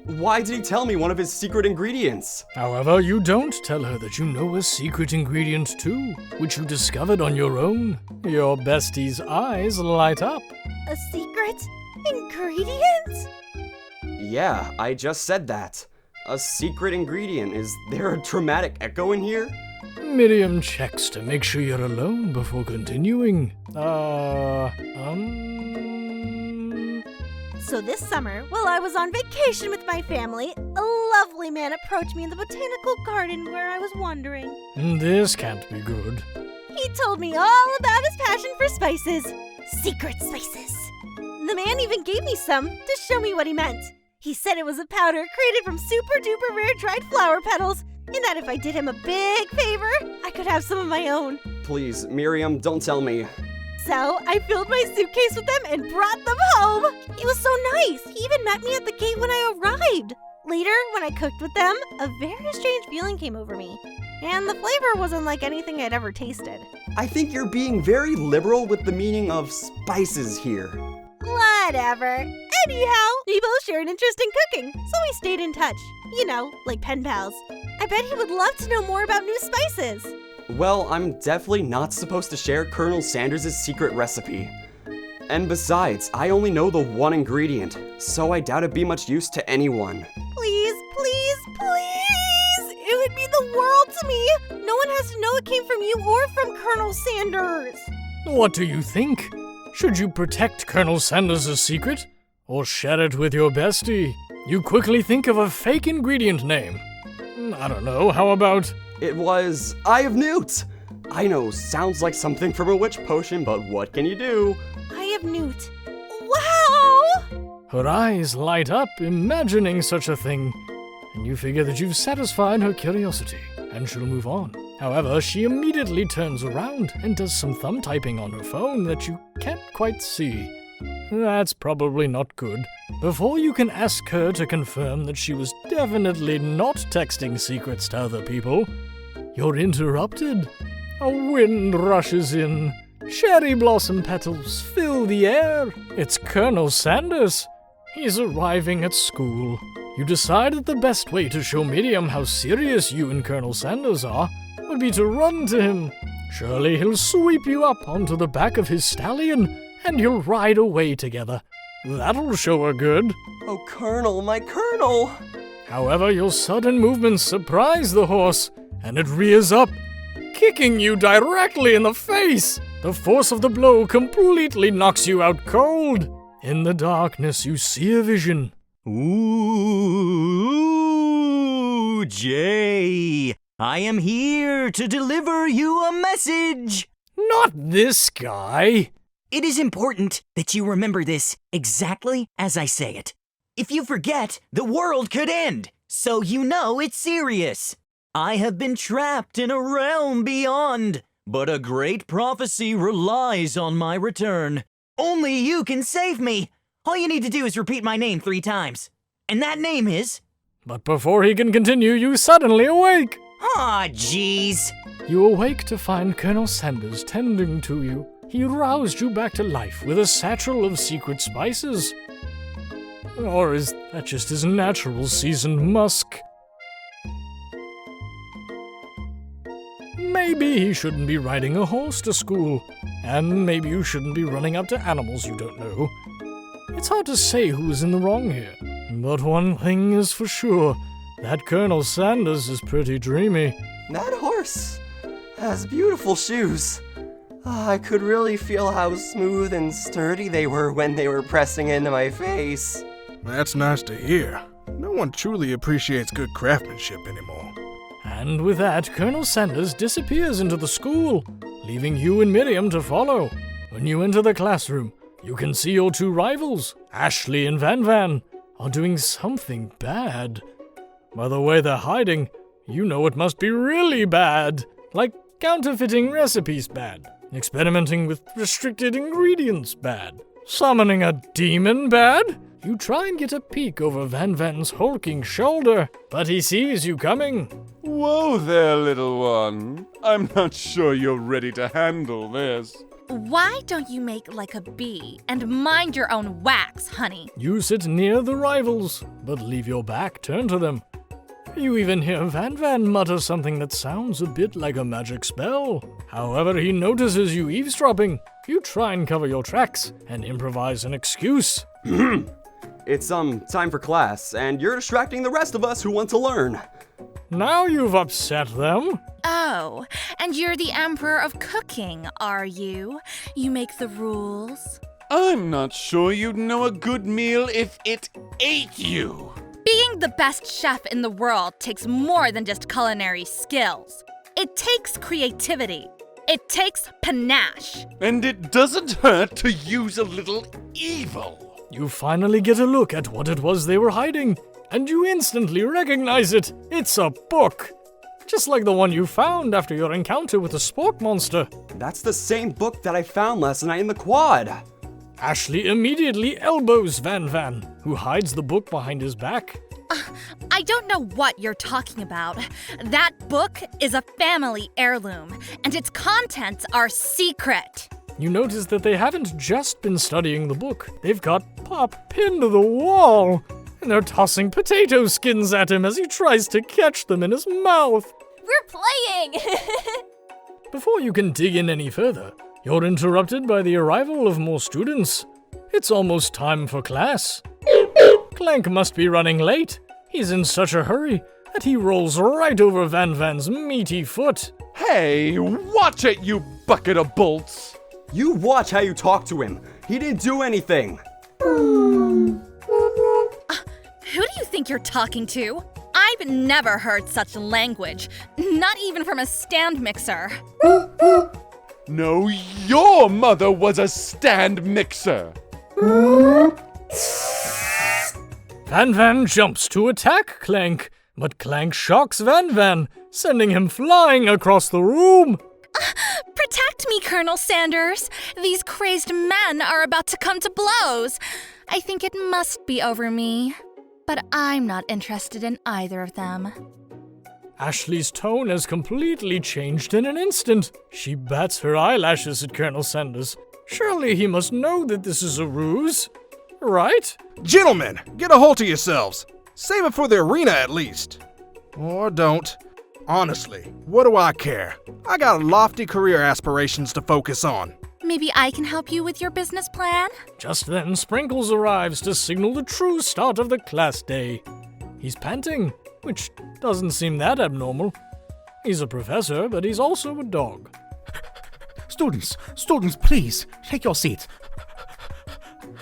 why did he tell me one of his secret ingredients? However, you don't tell her that you know a secret ingredient too, which you discovered on your own. Your bestie's eyes light up. A secret ingredient? Yeah, I just said that. A secret ingredient. Is there a dramatic echo in here? Miriam checks to make sure you're alone before continuing. So this summer, while I was on vacation with my family, a lovely man approached me in the botanical garden where I was wandering. This can't be good. He told me all about his passion for spices. Secret spices. The man even gave me some to show me what he meant. He said it was a powder created from super duper rare dried flower petals, and that if I did him a big favor, I could have some of my own. Please, Miriam, don't tell me. So I filled my suitcase with them and brought them home. It was so nice. He even met me at the gate when I arrived. Later, when I cooked with them, a very strange feeling came over me. And the flavor wasn't like anything I'd ever tasted. I think you're being very liberal with the meaning of spices here. Whatever. Anyhow, we both share an interest in cooking, so we stayed in touch. You know, like pen pals. I bet he would love to know more about new spices. Well, I'm definitely not supposed to share Colonel Sanders' secret recipe. And besides, I only know the one ingredient, so I doubt it'd be much use to anyone. Please, please, please! It would mean the world to me! No one has to know it came from you or from Colonel Sanders! What do you think? Should you protect Colonel Sanders' secret? Or share it with your bestie? You quickly think of a fake ingredient name. I don't know, how about... It was Eye of Newt! I know, sounds like something from a witch potion, but what can you do? Eye of Newt. Wow! Her eyes light up imagining such a thing, and you figure that you've satisfied her curiosity, and she'll move on. However, she immediately turns around and does some thumb typing on her phone that you can't quite see. That's probably not good. Before you can ask her to confirm that she was definitely not texting secrets to other people, you're interrupted. A wind rushes in. Cherry blossom petals fill the air. It's Colonel Sanders. He's arriving at school. You decide that the best way to show Miriam how serious you and Colonel Sanders are would be to run to him. Surely he'll sweep you up onto the back of his stallion, and you'll ride away together. That'll show her good. Oh, Colonel, my Colonel! However, your sudden movements surprise the horse, and it rears up, kicking you directly in the face. The force of the blow completely knocks you out cold. In the darkness, you see a vision. Ooh, Jay, I am here to deliver you a message. Not this guy. It is important that you remember this exactly as I say it. If you forget, the world could end, so you know it's serious. I have been trapped in a realm beyond, but a great prophecy relies on my return. Only you can save me. All you need to do is repeat my name 3 times. And that name is... But before he can continue, you suddenly awake. Aw, jeez. You awake to find Colonel Sanders tending to you. He roused you back to life with a satchel of secret spices. Or is that just his natural seasoned musk? Maybe he shouldn't be riding a horse to school. And maybe you shouldn't be running up to animals you don't know. It's hard to say who's in the wrong here. But one thing is for sure. That Colonel Sanders is pretty dreamy. That horse has beautiful shoes. I could really feel how smooth and sturdy they were when they were pressing into my face. That's nice to hear. No one truly appreciates good craftsmanship anymore. And with that, Colonel Sanders disappears into the school, leaving you and Miriam to follow. When you enter the classroom, you can see your 2 rivals, Aeshleigh and Van, are doing something bad. By the way they're hiding, you know it must be really bad. Like counterfeiting recipes bad. Experimenting with restricted ingredients bad. Summoning a demon bad? You try and get a peek over Van's hulking shoulder, but he sees you coming. Whoa there, little one. I'm not sure you're ready to handle this. Why don't you make like a bee and mind your own wax, honey? You sit near the rivals, but leave your back turned to them. You even hear Van mutter something that sounds a bit like a magic spell. However, he notices you eavesdropping. You try and cover your tracks and improvise an excuse. It's time for class, and you're distracting the rest of us who want to learn. Now you've upset them. Oh, and you're the Emperor of Cooking, are you? You make the rules? I'm not sure you'd know a good meal if it ate you. Being the best chef in the world takes more than just culinary skills. It takes creativity. It takes panache. And it doesn't hurt to use a little evil. You finally get a look at what it was they were hiding, and you instantly recognize it. It's a book. Just like the one you found after your encounter with the Spork monster. That's the same book that I found last night in the quad. Aeshleigh immediately elbows Van Van, who hides the book behind his back. I don't know what you're talking about. That book is a family heirloom, and its contents are secret. You notice that they haven't just been studying the book. They've got Pop pinned to the wall, and they're tossing potato skins at him as he tries to catch them in his mouth. We're playing! Before you can dig in any further, you're interrupted by the arrival of more students. It's almost time for class. Clank must be running late. He's in such a hurry that he rolls right over Van Van's meaty foot. Hey, watch it, you bucket of bolts! You watch how you talk to him. He didn't do anything. Who do you think you're talking to? I've never heard such language, not even from a stand mixer. No, your mother was a stand mixer. Van Van jumps to attack Clank, but Clank shocks Van Van, sending him flying across the room. Protect me, Colonel Sanders. These crazed men are about to come to blows. I think it must be over me, but I'm not interested in either of them. Aeshleigh's tone has completely changed in an instant. She bats her eyelashes at Colonel Sanders. Surely he must know that this is a ruse, right? Gentlemen, get a hold of yourselves. Save it for the arena at least. Or don't. Honestly, what do I care? I got lofty career aspirations to focus on. Maybe I can help you with your business plan? Just then, Sprinkles arrives to signal the true start of the class day. He's panting, which doesn't seem that abnormal. He's a professor, but he's also a dog. Students, please, take your seats.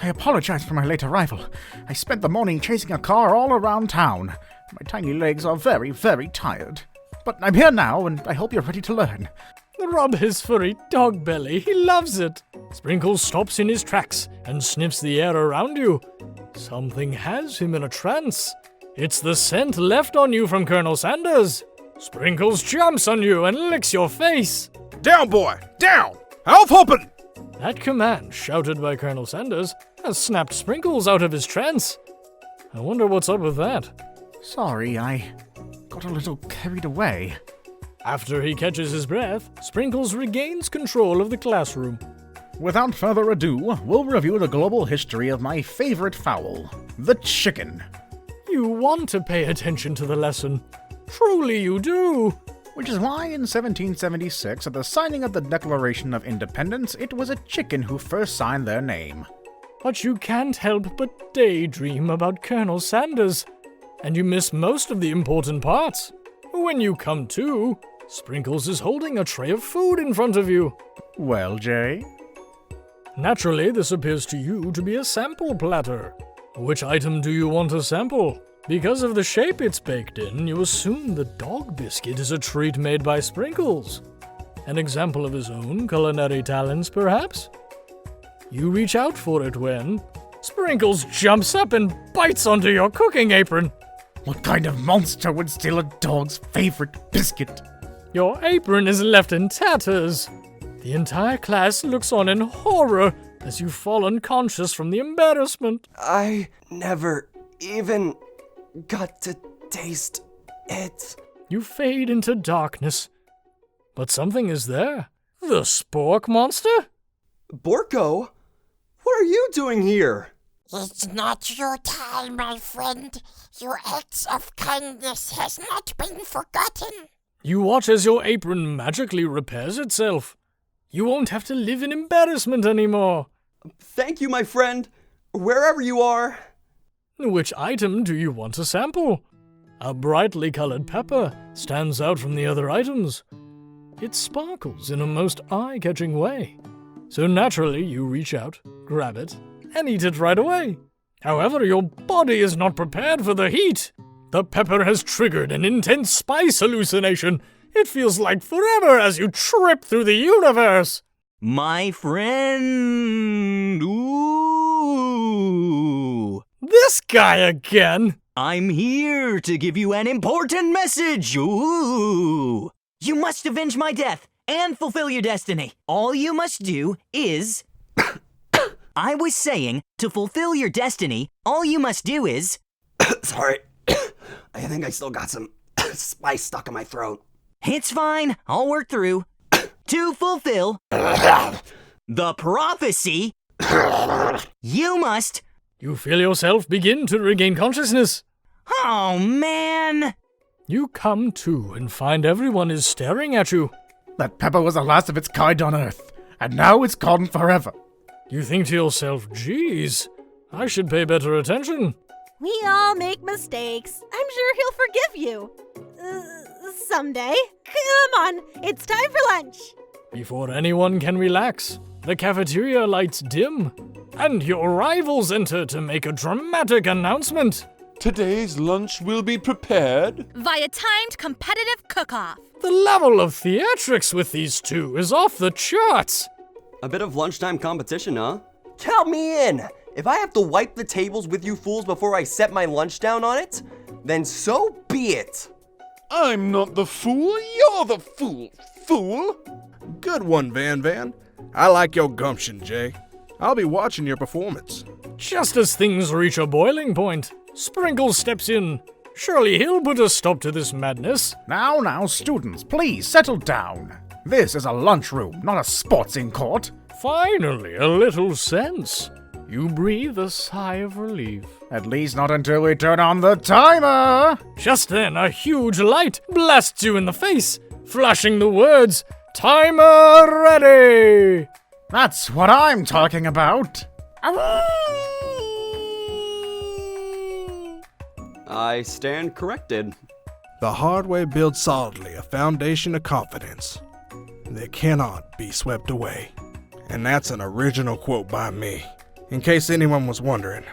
I apologize for my late arrival. I spent the morning chasing a car all around town. My tiny legs are very, very tired. But I'm here now, and I hope you're ready to learn. Rub his furry dog belly. He loves it. Sprinkles stops in his tracks and sniffs the air around you. Something has him in a trance. It's the scent left on you from Colonel Sanders. Sprinkles jumps on you and licks your face. Down, boy! Down! Aufhoppen! That command, shouted by Colonel Sanders, has snapped Sprinkles out of his trance. I wonder what's up with that. Sorry, I got a little carried away. After he catches his breath, Sprinkles regains control of the classroom. Without further ado, we'll review the global history of my favorite fowl, the chicken. You want to pay attention to the lesson. Truly you do. Which is why in 1776, at the signing of the Declaration of Independence, it was a chicken who first signed their name. But you can't help but daydream about Colonel Sanders, and you miss most of the important parts. When you come to, Sprinkles is holding a tray of food in front of you. Well, Jay? Naturally, this appears to you to be a sample platter. Which item do you want to sample? Because of the shape it's baked in, you assume the dog biscuit is a treat made by Sprinkles. An example of his own culinary talents, perhaps? You reach out for it when Sprinkles jumps up and bites onto your cooking apron. What kind of monster would steal a dog's favorite biscuit? Your apron is left in tatters. The entire class looks on in horror as you fall unconscious from the embarrassment. I never even got to taste it. You fade into darkness, but something is there. The Spork monster? Borko? What are you doing here? It's not your time, my friend. Your acts of kindness has not been forgotten. You watch as your apron magically repairs itself. You won't have to live in embarrassment anymore. Thank you, my friend, wherever you are. Which item do you want to sample? A brightly colored pepper stands out from the other items. It sparkles in a most eye-catching way. So naturally, you reach out, grab it, and eat it right away. However, your body is not prepared for the heat. The pepper has triggered an intense spice hallucination. It feels like forever as you trip through the universe. My friend. Ooh. This guy again. I'm here to give you an important message. Ooh. You must avenge my death and fulfill your destiny. All you must do is... I was saying, to fulfill your destiny, all you must do is... Sorry. I think I still got some spice stuck in my throat. It's fine. I'll work through. To fulfill the prophecy, you must... You feel yourself begin to regain consciousness. Oh, man. You come to and find everyone is staring at you. That pepper was the last of its kind on Earth, and now it's gone forever. You think to yourself, geez, I should pay better attention. We all make mistakes. I'm sure he'll forgive you. Someday. Come on, it's time for lunch. Before anyone can relax, the cafeteria lights dim, and your rivals enter to make a dramatic announcement. Today's lunch will be prepared Via timed competitive cook-off. The level of theatrics with these two is off the charts. A bit of lunchtime competition, huh? Count me in! If I have to wipe the tables with you fools before I set my lunch down on it, then so be it! I'm not the fool, you're the fool, fool! Good one, Van Van. I like your gumption, Jay. I'll be watching your performance. Just as things reach a boiling point, Sprinkles steps in. Surely he'll put a stop to this madness. Now, students, please settle down. This is a lunchroom, not a sportsing court. Finally, a little sense. You breathe a sigh of relief. At least not until we turn on the timer. Just then, a huge light blasts you in the face, flashing the words, "Timer ready!" That's what I'm talking about. I stand corrected. The hard way builds solidly a foundation of confidence that cannot be swept away. And that's an original quote by me. In case anyone was wondering,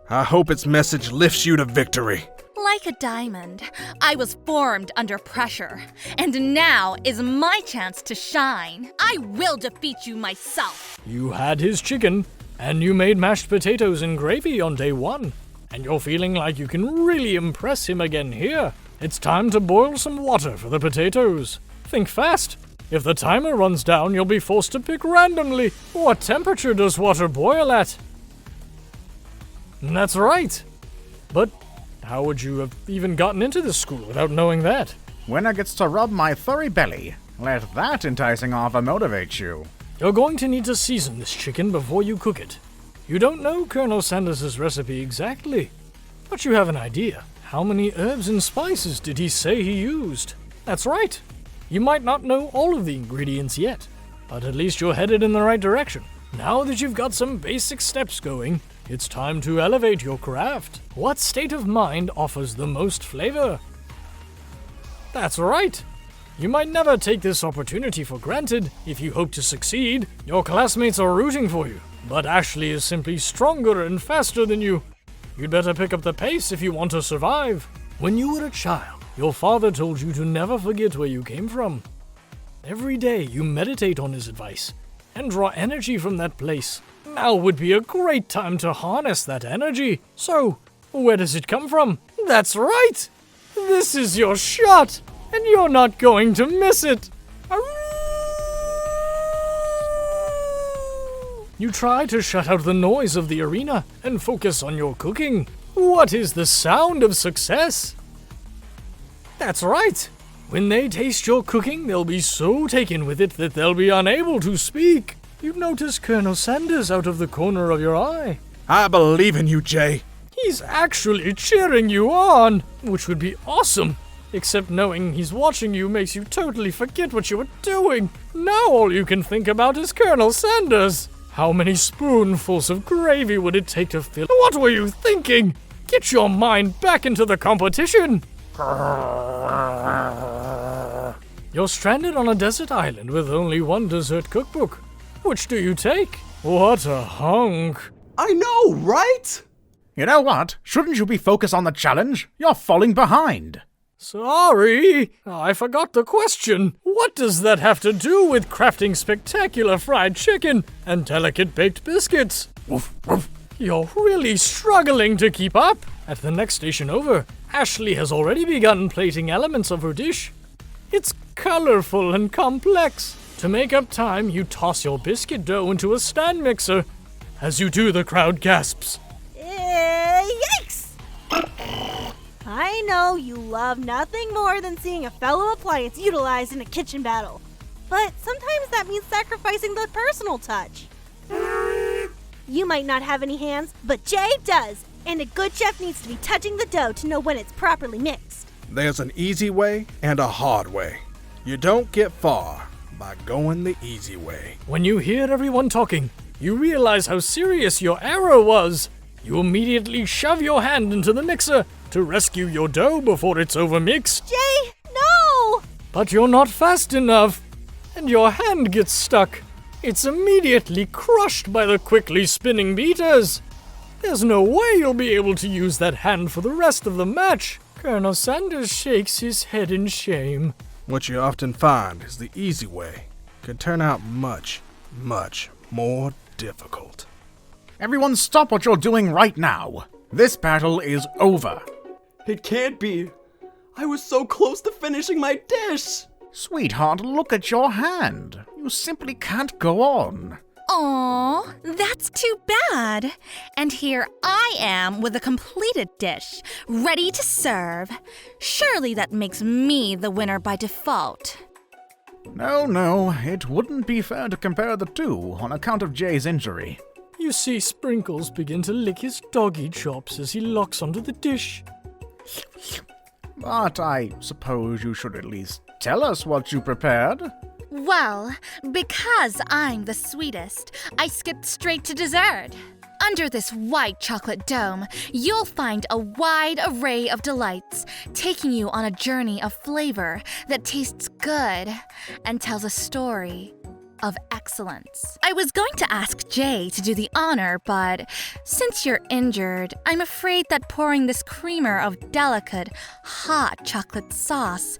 I hope its message lifts you to victory. Like a diamond, I was formed under pressure, and now is my chance to shine. I will defeat you myself. You had his chicken, and you made mashed potatoes and gravy on day 1, and you're feeling like you can really impress him again here. It's time to boil some water for the potatoes. Think fast. If the timer runs down, you'll be forced to pick randomly. What temperature does water boil at? That's right. But how would you have even gotten into this school without knowing that? Winner gets to rub my furry belly. Let that enticing offer motivate you. You're going to need to season this chicken before you cook it. You don't know Colonel Sanders' recipe exactly, but you have an idea. How many herbs and spices did he say he used? That's right. You might not know all of the ingredients yet, but at least you're headed in the right direction. Now that you've got some basic steps going, it's time to elevate your craft. What state of mind offers the most flavor? That's right. You might never take this opportunity for granted if you hope to succeed. Your classmates are rooting for you, but Aeshleigh is simply stronger and faster than you. You'd better pick up the pace if you want to survive. When you were a child, your father told you to never forget where you came from. Every day you meditate on his advice and draw energy from that place. Now would be a great time to harness that energy. So, where does it come from? That's right! This is your shot, and you're not going to miss it! You try to shut out the noise of the arena and focus on your cooking. What is the sound of success? That's right! When they taste your cooking, they'll be so taken with it that they'll be unable to speak. You notice Colonel Sanders out of the corner of your eye. I believe in you, Jay. He's actually cheering you on, which would be awesome. Except knowing he's watching you makes you totally forget what you were doing. Now all you can think about is Colonel Sanders. How many spoonfuls of gravy would it take to fill? What were you thinking? Get your mind back into the competition! You're stranded on a desert island with only one dessert cookbook. Which do you take? What a hunk! I know, right? You know what? Shouldn't you be focused on the challenge? You're falling behind. Sorry, I forgot the question. What does that have to do with crafting spectacular fried chicken and delicate baked biscuits? Woof, woof. You're really struggling to keep up. At the next station over, Aeshleigh has already begun plating elements of her dish. It's colorful and complex. To make up time, you toss your biscuit dough into a stand mixer. As you do, the crowd gasps. Yikes! I know you love nothing more than seeing a fellow appliance utilized in a kitchen battle. But sometimes that means sacrificing the personal touch. You might not have any hands, but Jay does. And a good chef needs to be touching the dough to know when it's properly mixed. There's an easy way and a hard way. You don't get far by going the easy way. When you hear everyone talking, you realize how serious your error was. You immediately shove your hand into the mixer to rescue your dough before it's overmixed. Jay, no! But you're not fast enough, and your hand gets stuck. It's immediately crushed by the quickly spinning beaters. There's no way you'll be able to use that hand for the rest of the match. Colonel Sanders shakes his head in shame. What you often find is the easy way can turn out much, much more difficult. Everyone stop what you're doing right now. This battle is over. It can't be. I was so close to finishing my dish. Sweetheart, look at your hand. You simply can't go on. Aw, that's too bad. And here I am with a completed dish, ready to serve. Surely that makes me the winner by default. No, it wouldn't be fair to compare the two on account of Jay's injury. You see Sprinkles begin to lick his doggy chops as he locks onto the dish. But I suppose you should at least tell us what you prepared. Well, because I'm the sweetest, I skipped straight to dessert. Under this white chocolate dome, you'll find a wide array of delights, taking you on a journey of flavor that tastes good and tells a story of excellence. I was going to ask Jay to do the honor, but since you're injured, I'm afraid that pouring this creamer of delicate, hot chocolate sauce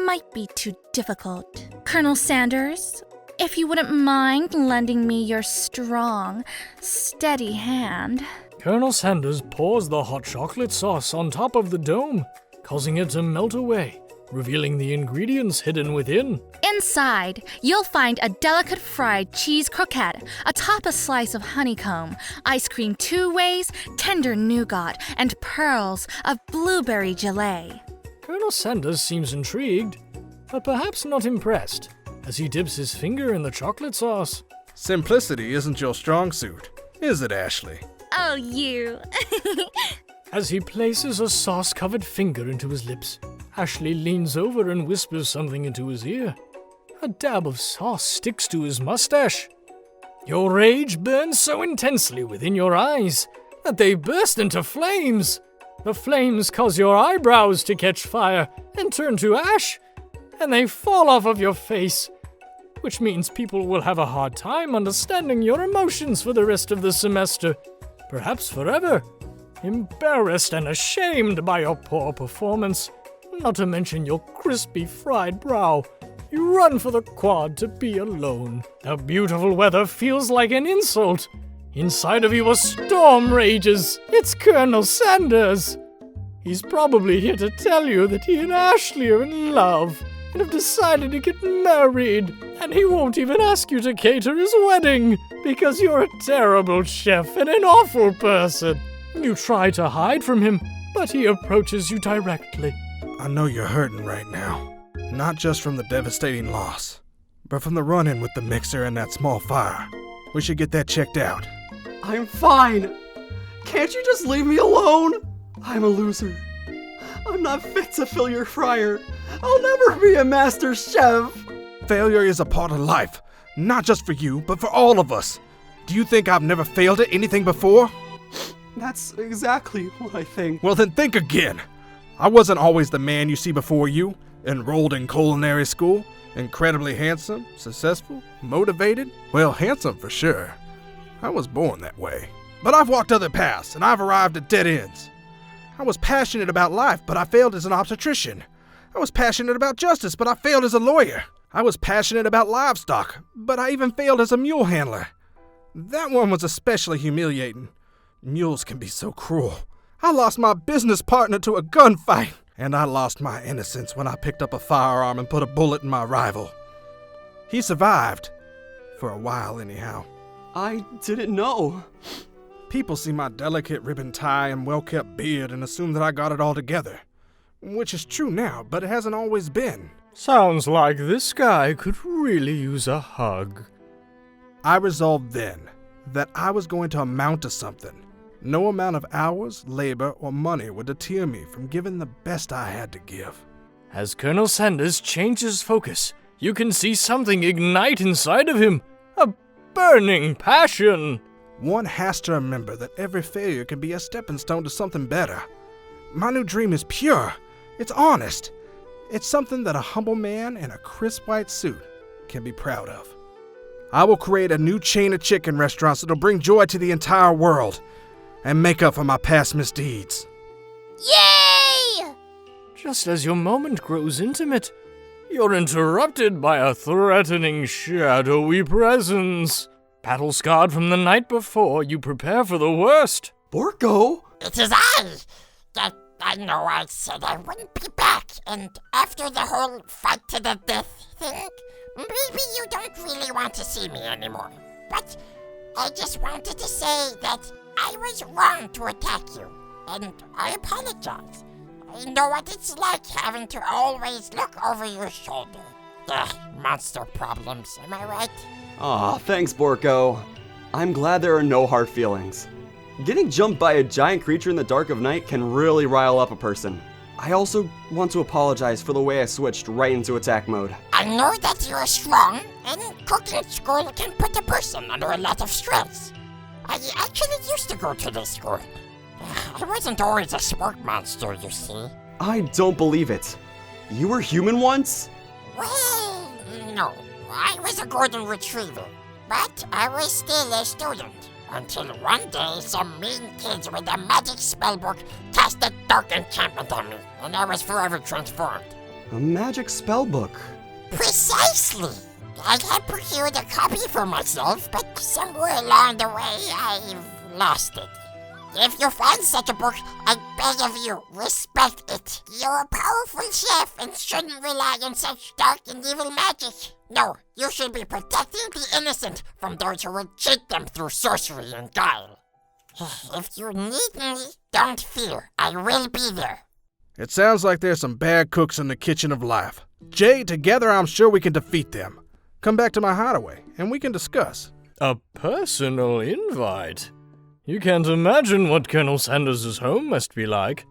might be too difficult. Colonel Sanders, if you wouldn't mind lending me your strong, steady hand. Colonel Sanders pours the hot chocolate sauce on top of the dome, causing it to melt away, revealing the ingredients hidden within. Inside, you'll find a delicate fried cheese croquette, atop a slice of honeycomb, ice cream 2 ways, tender nougat, and pearls of blueberry gelée. Colonel Sanders seems intrigued, but perhaps not impressed, as he dips his finger in the chocolate sauce. Simplicity isn't your strong suit, is it, Aeshleigh? Oh, you. As he places a sauce-covered finger into his lips, Aeshleigh leans over and whispers something into his ear. A dab of sauce sticks to his mustache. Your rage burns so intensely within your eyes that they burst into flames. The flames cause your eyebrows to catch fire and turn to ash, and they fall off of your face, which means people will have a hard time understanding your emotions for the rest of the semester, perhaps forever. Embarrassed and ashamed by your poor performance, not to mention your crispy fried brow, you run for the quad to be alone. The beautiful weather feels like an insult. Inside of you a storm rages. It's Colonel Sanders. He's probably here to tell you that he and Aeshleigh are in love and have decided to get married. And he won't even ask you to cater his wedding because you're a terrible chef and an awful person. You try to hide from him, but he approaches you directly. I know you're hurting right now. Not just from the devastating loss, but from the run-in with the mixer and that small fire. We should get that checked out. I'm fine. Can't you just leave me alone? I'm a loser. I'm not fit to fill your fryer. I'll never be a master chef. Failure is a part of life, not just for you, but for all of us. Do you think I've never failed at anything before? That's exactly what I think. Well, then think again. I wasn't always the man you see before you, enrolled in culinary school, incredibly handsome, successful, motivated. Well, handsome for sure. I was born that way. But I've walked other paths, and I've arrived at dead ends. I was passionate about life, but I failed as an obstetrician. I was passionate about justice, but I failed as a lawyer. I was passionate about livestock, but I even failed as a mule handler. That one was especially humiliating. Mules can be so cruel. I lost my business partner to a gunfight, and I lost my innocence when I picked up a firearm and put a bullet in my rival. He survived. For a while, anyhow. I didn't know. People see my delicate ribbon tie and well-kept beard and assume that I got it all together. Which is true now, but it hasn't always been. Sounds like this guy could really use a hug. I resolved then that I was going to amount to something. No amount of hours, labor, or money would deter me from giving the best I had to give. As Colonel Sanders changes focus, you can see something ignite inside of him. A burning passion. One has to remember that every failure can be a stepping stone to something better. My new dream is pure. It's honest. It's something that a humble man in a crisp white suit can be proud of. I will create a new chain of chicken restaurants that'll bring joy to the entire world and make up for my past misdeeds. Yay! Just as your moment grows intimate, you're interrupted by a threatening, shadowy presence. Battle-scarred from the night before, you prepare for the worst. Borko? It is I know I said I wouldn't be back, and after the whole fight to the death thing, maybe you don't really want to see me anymore. But I just wanted to say that I was wrong to attack you, and I apologize. I know what it's like having to always look over your shoulder. Ugh, monster problems, am I right? Aw, thanks, Borko. I'm glad there are no hard feelings. Getting jumped by a giant creature in the dark of night can really rile up a person. I also want to apologize for the way I switched right into attack mode. I know that you're strong, and cooking school can put a person under a lot of stress. I actually used to go to this school. I wasn't always a Spork monster, you see. I don't believe it. You were human once? Well, no. I was a golden retriever, but I was still a student. Until one day, some mean kids with a magic spellbook cast a dark enchantment on me, and I was forever transformed. A magic spellbook? Precisely! I had procured a copy for myself, but somewhere along the way, I've lost it. If you find such a book, I beg of you, respect it. You're a powerful chef and shouldn't rely on such dark and evil magic. No, you should be protecting the innocent from those who would cheat them through sorcery and guile. If you need me, don't fear. I will be there. It sounds like there's some bad cooks in the kitchen of life. Jay, together I'm sure we can defeat them. Come back to my hideaway, and we can discuss. A personal invite? You can't imagine what Colonel Sanders' home must be like.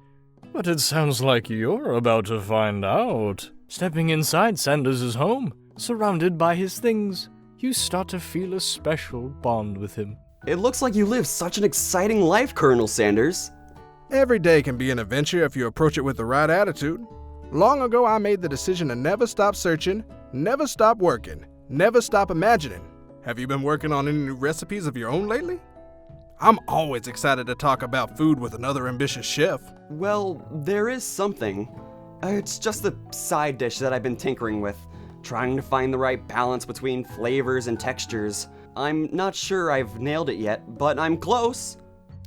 But it sounds like you're about to find out. Stepping inside Sanders' home, surrounded by his things, you start to feel a special bond with him. It looks like you live such an exciting life, Colonel Sanders. Every day can be an adventure if you approach it with the right attitude. Long ago, I made the decision to never stop searching, never stop working, never stop imagining. Have you been working on any new recipes of your own lately? I'm always excited to talk about food with another ambitious chef. Well, there is something. It's just a side dish that I've been tinkering with, trying to find the right balance between flavors and textures. I'm not sure I've nailed it yet, but I'm close.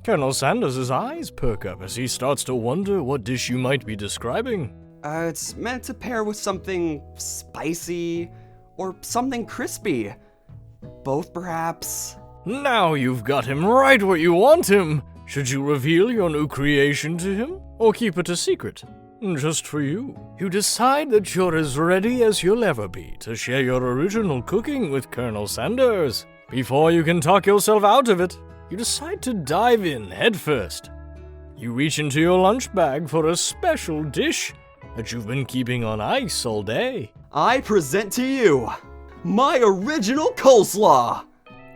Colonel Sanders' eyes perk up as he starts to wonder what dish you might be describing. It's meant to pair with something spicy or something crispy. Both, perhaps. Now you've got him right where you want him. Should you reveal your new creation to him, or keep it a secret? Just for you. You decide that you're as ready as you'll ever be to share your original cooking with Colonel Sanders. Before you can talk yourself out of it, you decide to dive in headfirst. You reach into your lunch bag for a special dish that you've been keeping on ice all day. I present to you my original coleslaw.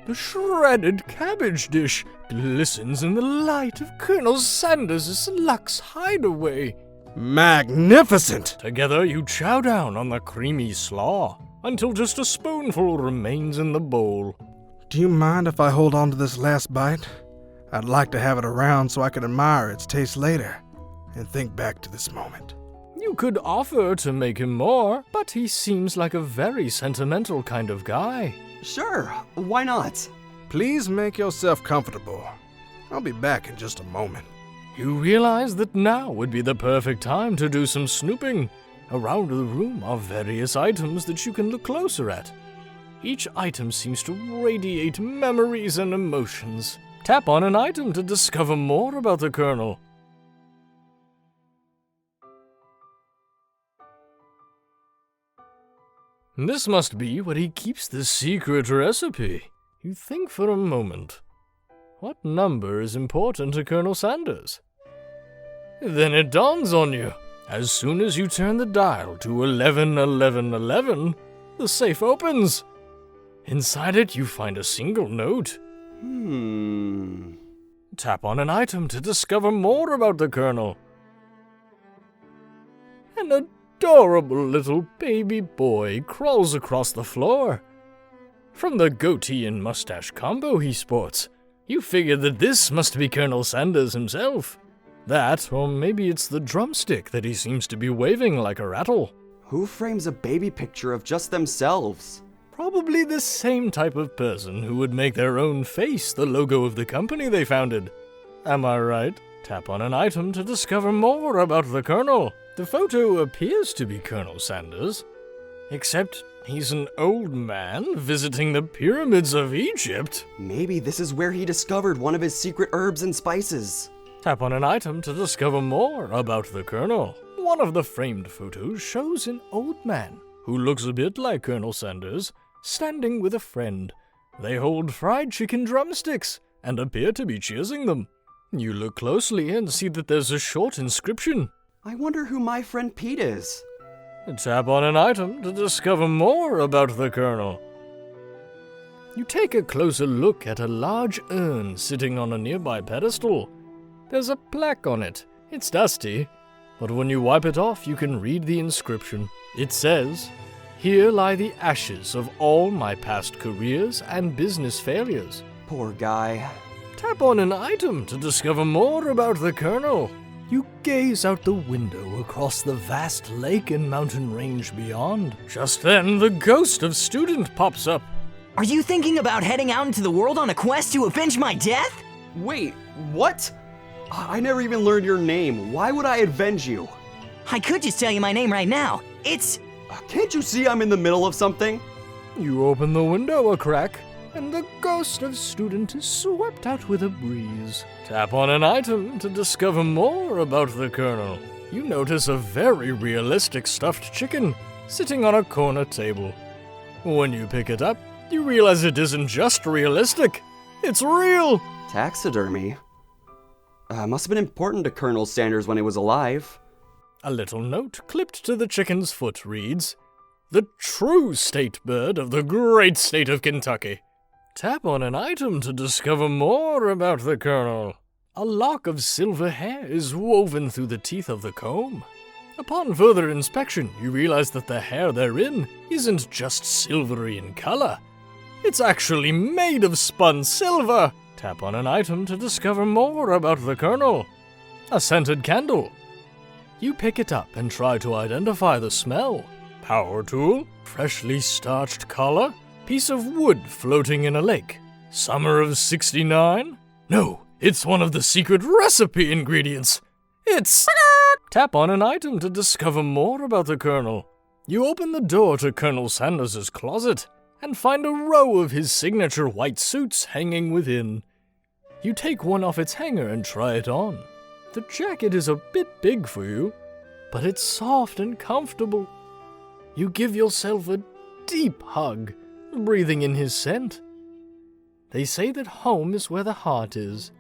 The shredded cabbage dish glistens in the light of Colonel Sanders' luxe hideaway. Magnificent! Together you chow down on the creamy slaw until just a spoonful remains in the bowl. Do you mind if I hold on to this last bite? I'd like to have it around so I can admire its taste later and think back to this moment. You could offer to make him more, but he seems like a very sentimental kind of guy. Sure, why not? Please make yourself comfortable. I'll be back in just a moment. You realize that now would be the perfect time to do some snooping. Around the room are various items that you can look closer at. Each item seems to radiate memories and emotions. Tap on an item to discover more about the Colonel. This must be where he keeps the secret recipe. You think for a moment. What number is important to Colonel Sanders? Then it dawns on you. As soon as you turn the dial to 111111, the safe opens. Inside it, you find a single note. Tap on an item to discover more about the Colonel. An adorable little baby boy crawls across the floor. From the goatee and mustache combo he sports, you figure that this must be Colonel Sanders himself. That, or maybe it's the drumstick that he seems to be waving like a rattle. Who frames a baby picture of just themselves? Probably the same type of person who would make their own face the logo of the company they founded. Am I right? Tap on an item to discover more about the Colonel. The photo appears to be Colonel Sanders, except he's an old man visiting the pyramids of Egypt. Maybe this is where he discovered one of his secret herbs and spices. Tap on an item to discover more about the Colonel. One of the framed photos shows an old man who looks a bit like Colonel Sanders, standing with a friend. They hold fried chicken drumsticks and appear to be cheersing them. You look closely and see that there's a short inscription. I wonder who my friend Pete is. Tap on an item to discover more about the Colonel. You take a closer look at a large urn sitting on a nearby pedestal. There's a plaque on it. It's dusty, but when you wipe it off, you can read the inscription. It says, "Here lie the ashes of all my past careers and business failures." Poor guy. Tap on an item to discover more about the Colonel. You gaze out the window across the vast lake and mountain range beyond. Just then, the ghost of Student pops up. Are you thinking about heading out into the world on a quest to avenge my death? Wait, what? I never even learned your name. Why would I avenge you? I could just tell you my name right now. It's... Can't you see I'm in the middle of something? You open the window a crack, and the ghost of Student is swept out with a breeze. Tap on an item to discover more about the Colonel. You notice a very realistic stuffed chicken sitting on a corner table. When you pick it up, you realize it isn't just realistic, it's real! Taxidermy? Must have been important to Colonel Sanders when he was alive. A little note clipped to the chicken's foot reads, "The true state bird of the great state of Kentucky." Tap on an item to discover more about the Colonel. A lock of silver hair is woven through the teeth of the comb. Upon further inspection, you realize that the hair therein isn't just silvery in color. It's actually made of spun silver. Tap on an item to discover more about the Colonel. A scented candle. You pick it up and try to identify the smell. Power tool, freshly starched collar, piece of wood floating in a lake. Summer of '69? No, it's one of the secret recipe ingredients. It's... Tap on an item to discover more about the Colonel. You open the door to Colonel Sanders' closet and find a row of his signature white suits hanging within. You take one off its hanger and try it on. The jacket is a bit big for you, but it's soft and comfortable. You give yourself a deep hug, breathing in his scent. They say that home is where the heart is.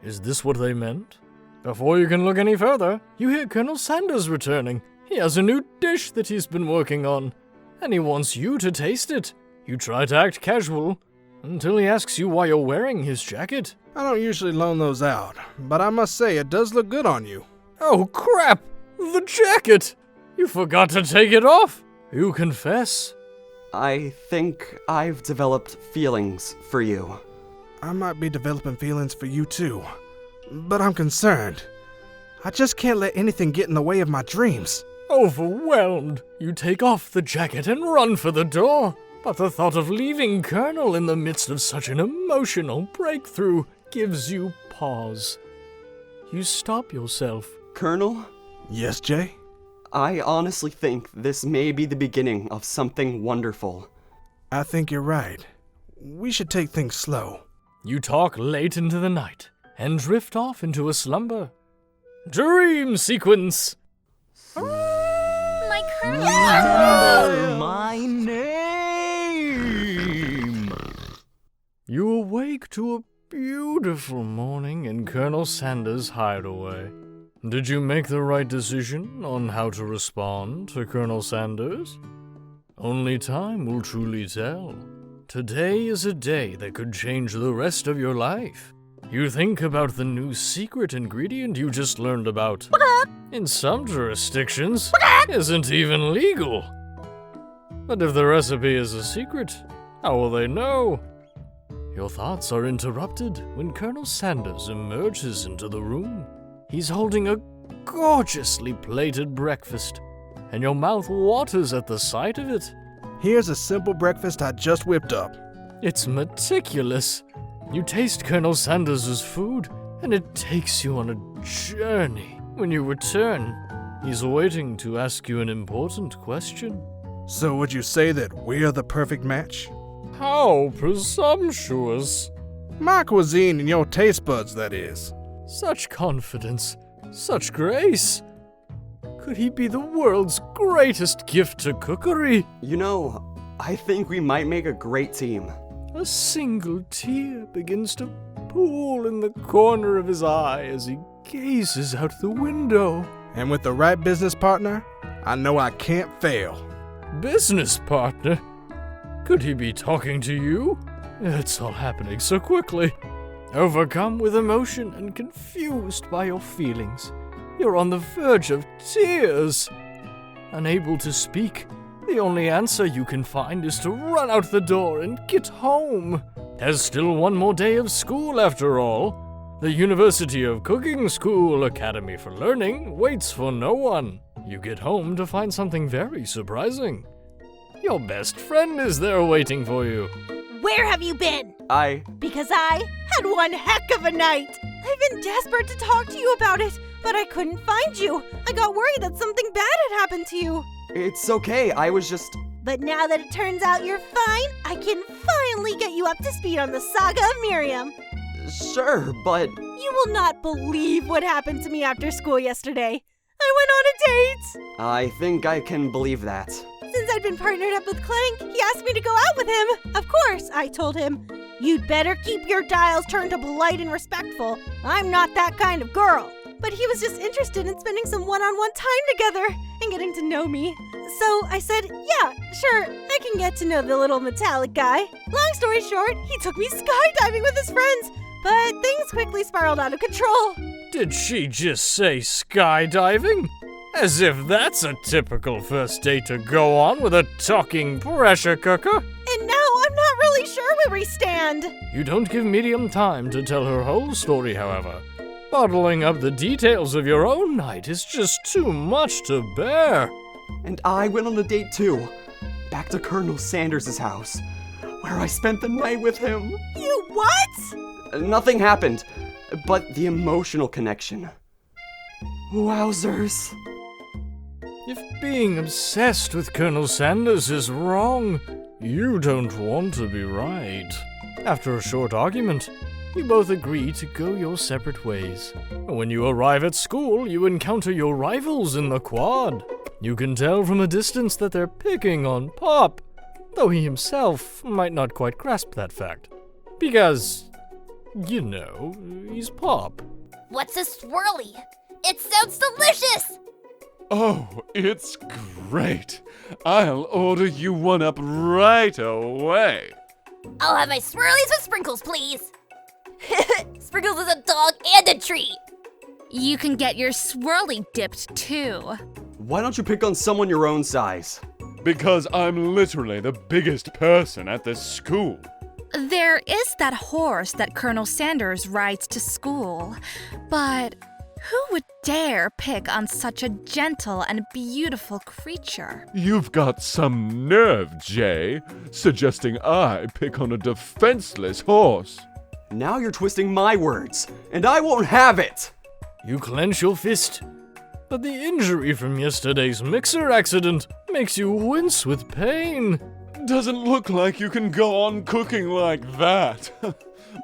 Is this what they meant? Before you can look any further, you hear Colonel Sanders returning. He has a new dish that he's been working on, and he wants you to taste it. You try to act casual, until he asks you why you're wearing his jacket. I don't usually loan those out, but I must say it does look good on you. Oh crap! The jacket! You forgot to take it off! You confess? I think I've developed feelings for you. I might be developing feelings for you too, but I'm concerned. I just can't let anything get in the way of my dreams. Overwhelmed, you take off the jacket and run for the door. But the thought of leaving Colonel in the midst of such an emotional breakthrough gives you pause. You stop yourself. Colonel? Yes, Jay? I honestly think this may be the beginning of something wonderful. I think you're right. We should take things slow. You talk late into the night and drift off into a slumber. Dream sequence! My Colonel! Remember my name! You awake to a beautiful morning in Colonel Sanders' hideaway. Did you make the right decision on how to respond to Colonel Sanders? Only time will truly tell. Today is a day that could change the rest of your life. You think about the new secret ingredient you just learned about. In some jurisdictions, isn't even legal. But if the recipe is a secret, how will they know? Your thoughts are interrupted when Colonel Sanders emerges into the room. He's holding a gorgeously plated breakfast, and your mouth waters at the sight of it. Here's a simple breakfast I just whipped up. It's meticulous. You taste Colonel Sanders' food, and it takes you on a journey. When you return, he's waiting to ask you an important question. So would you say that we're the perfect match? How presumptuous. My cuisine and your taste buds, that is. Such confidence, such grace. Could he be the world's greatest gift to cookery? You know, I think we might make a great team. A single tear begins to pool in the corner of his eye as he gazes out the window. And with the right business partner, I know I can't fail. Business partner? Could he be talking to you? It's all happening so quickly. Overcome with emotion and confused by your feelings, you're on the verge of tears. Unable to speak, the only answer you can find is to run out the door and get home. There's still one more day of school after all. The University of Cooking School Academy for Learning waits for no one. You get home to find something very surprising. Your best friend is there waiting for you. Where have you been? Because I had one heck of a night. I've been desperate to talk to you about it, but I couldn't find you. I got worried that something bad had happened to you. It's okay, I was just... But now that it turns out you're fine, I can finally get you up to speed on the saga of Miriam. Sure, but... You will not believe what happened to me after school yesterday. I went on a date. I think I can believe that. Since I'd been partnered up with Clank, he asked me to go out with him. Of course, I told him, you'd better keep your dials turned to polite and respectful. I'm not that kind of girl. But he was just interested in spending some one-on-one time together and getting to know me. So I said, yeah, sure, I can get to know the little metallic guy. Long story short, he took me skydiving with his friends, but things quickly spiraled out of control. Did she just say skydiving? As if that's a typical first date to go on with a talking pressure cooker. And now I'm not really sure where we stand. You don't give Miriam time to tell her whole story, however. Bottling up the details of your own night is just too much to bear. And I went on a date too. Back to Colonel Sanders' house, where I spent the night with him. You what? Nothing happened, but the emotional connection. Wowzers. If being obsessed with Colonel Sanders is wrong, you don't want to be right. After a short argument, you both agree to go your separate ways. When you arrive at school, you encounter your rivals in the quad. You can tell from a distance that they're picking on Pop, though he himself might not quite grasp that fact. Because, you know, he's Pop. What's a swirly? It sounds delicious! Oh, it's great. I'll order you one up right away. I'll have my swirlies with sprinkles, please. Sprinkles is a dog and a tree. You can get your swirly dipped too. Why don't you pick on someone your own size? Because I'm literally the biggest person at this school. There is that horse that Colonel Sanders rides to school, but who would dare pick on such a gentle and beautiful creature? You've got some nerve, Jay, suggesting I pick on a defenseless horse. Now you're twisting my words, and I won't have it! You clench your fist, but the injury from yesterday's mixer accident makes you wince with pain. Doesn't look like you can go on cooking like that.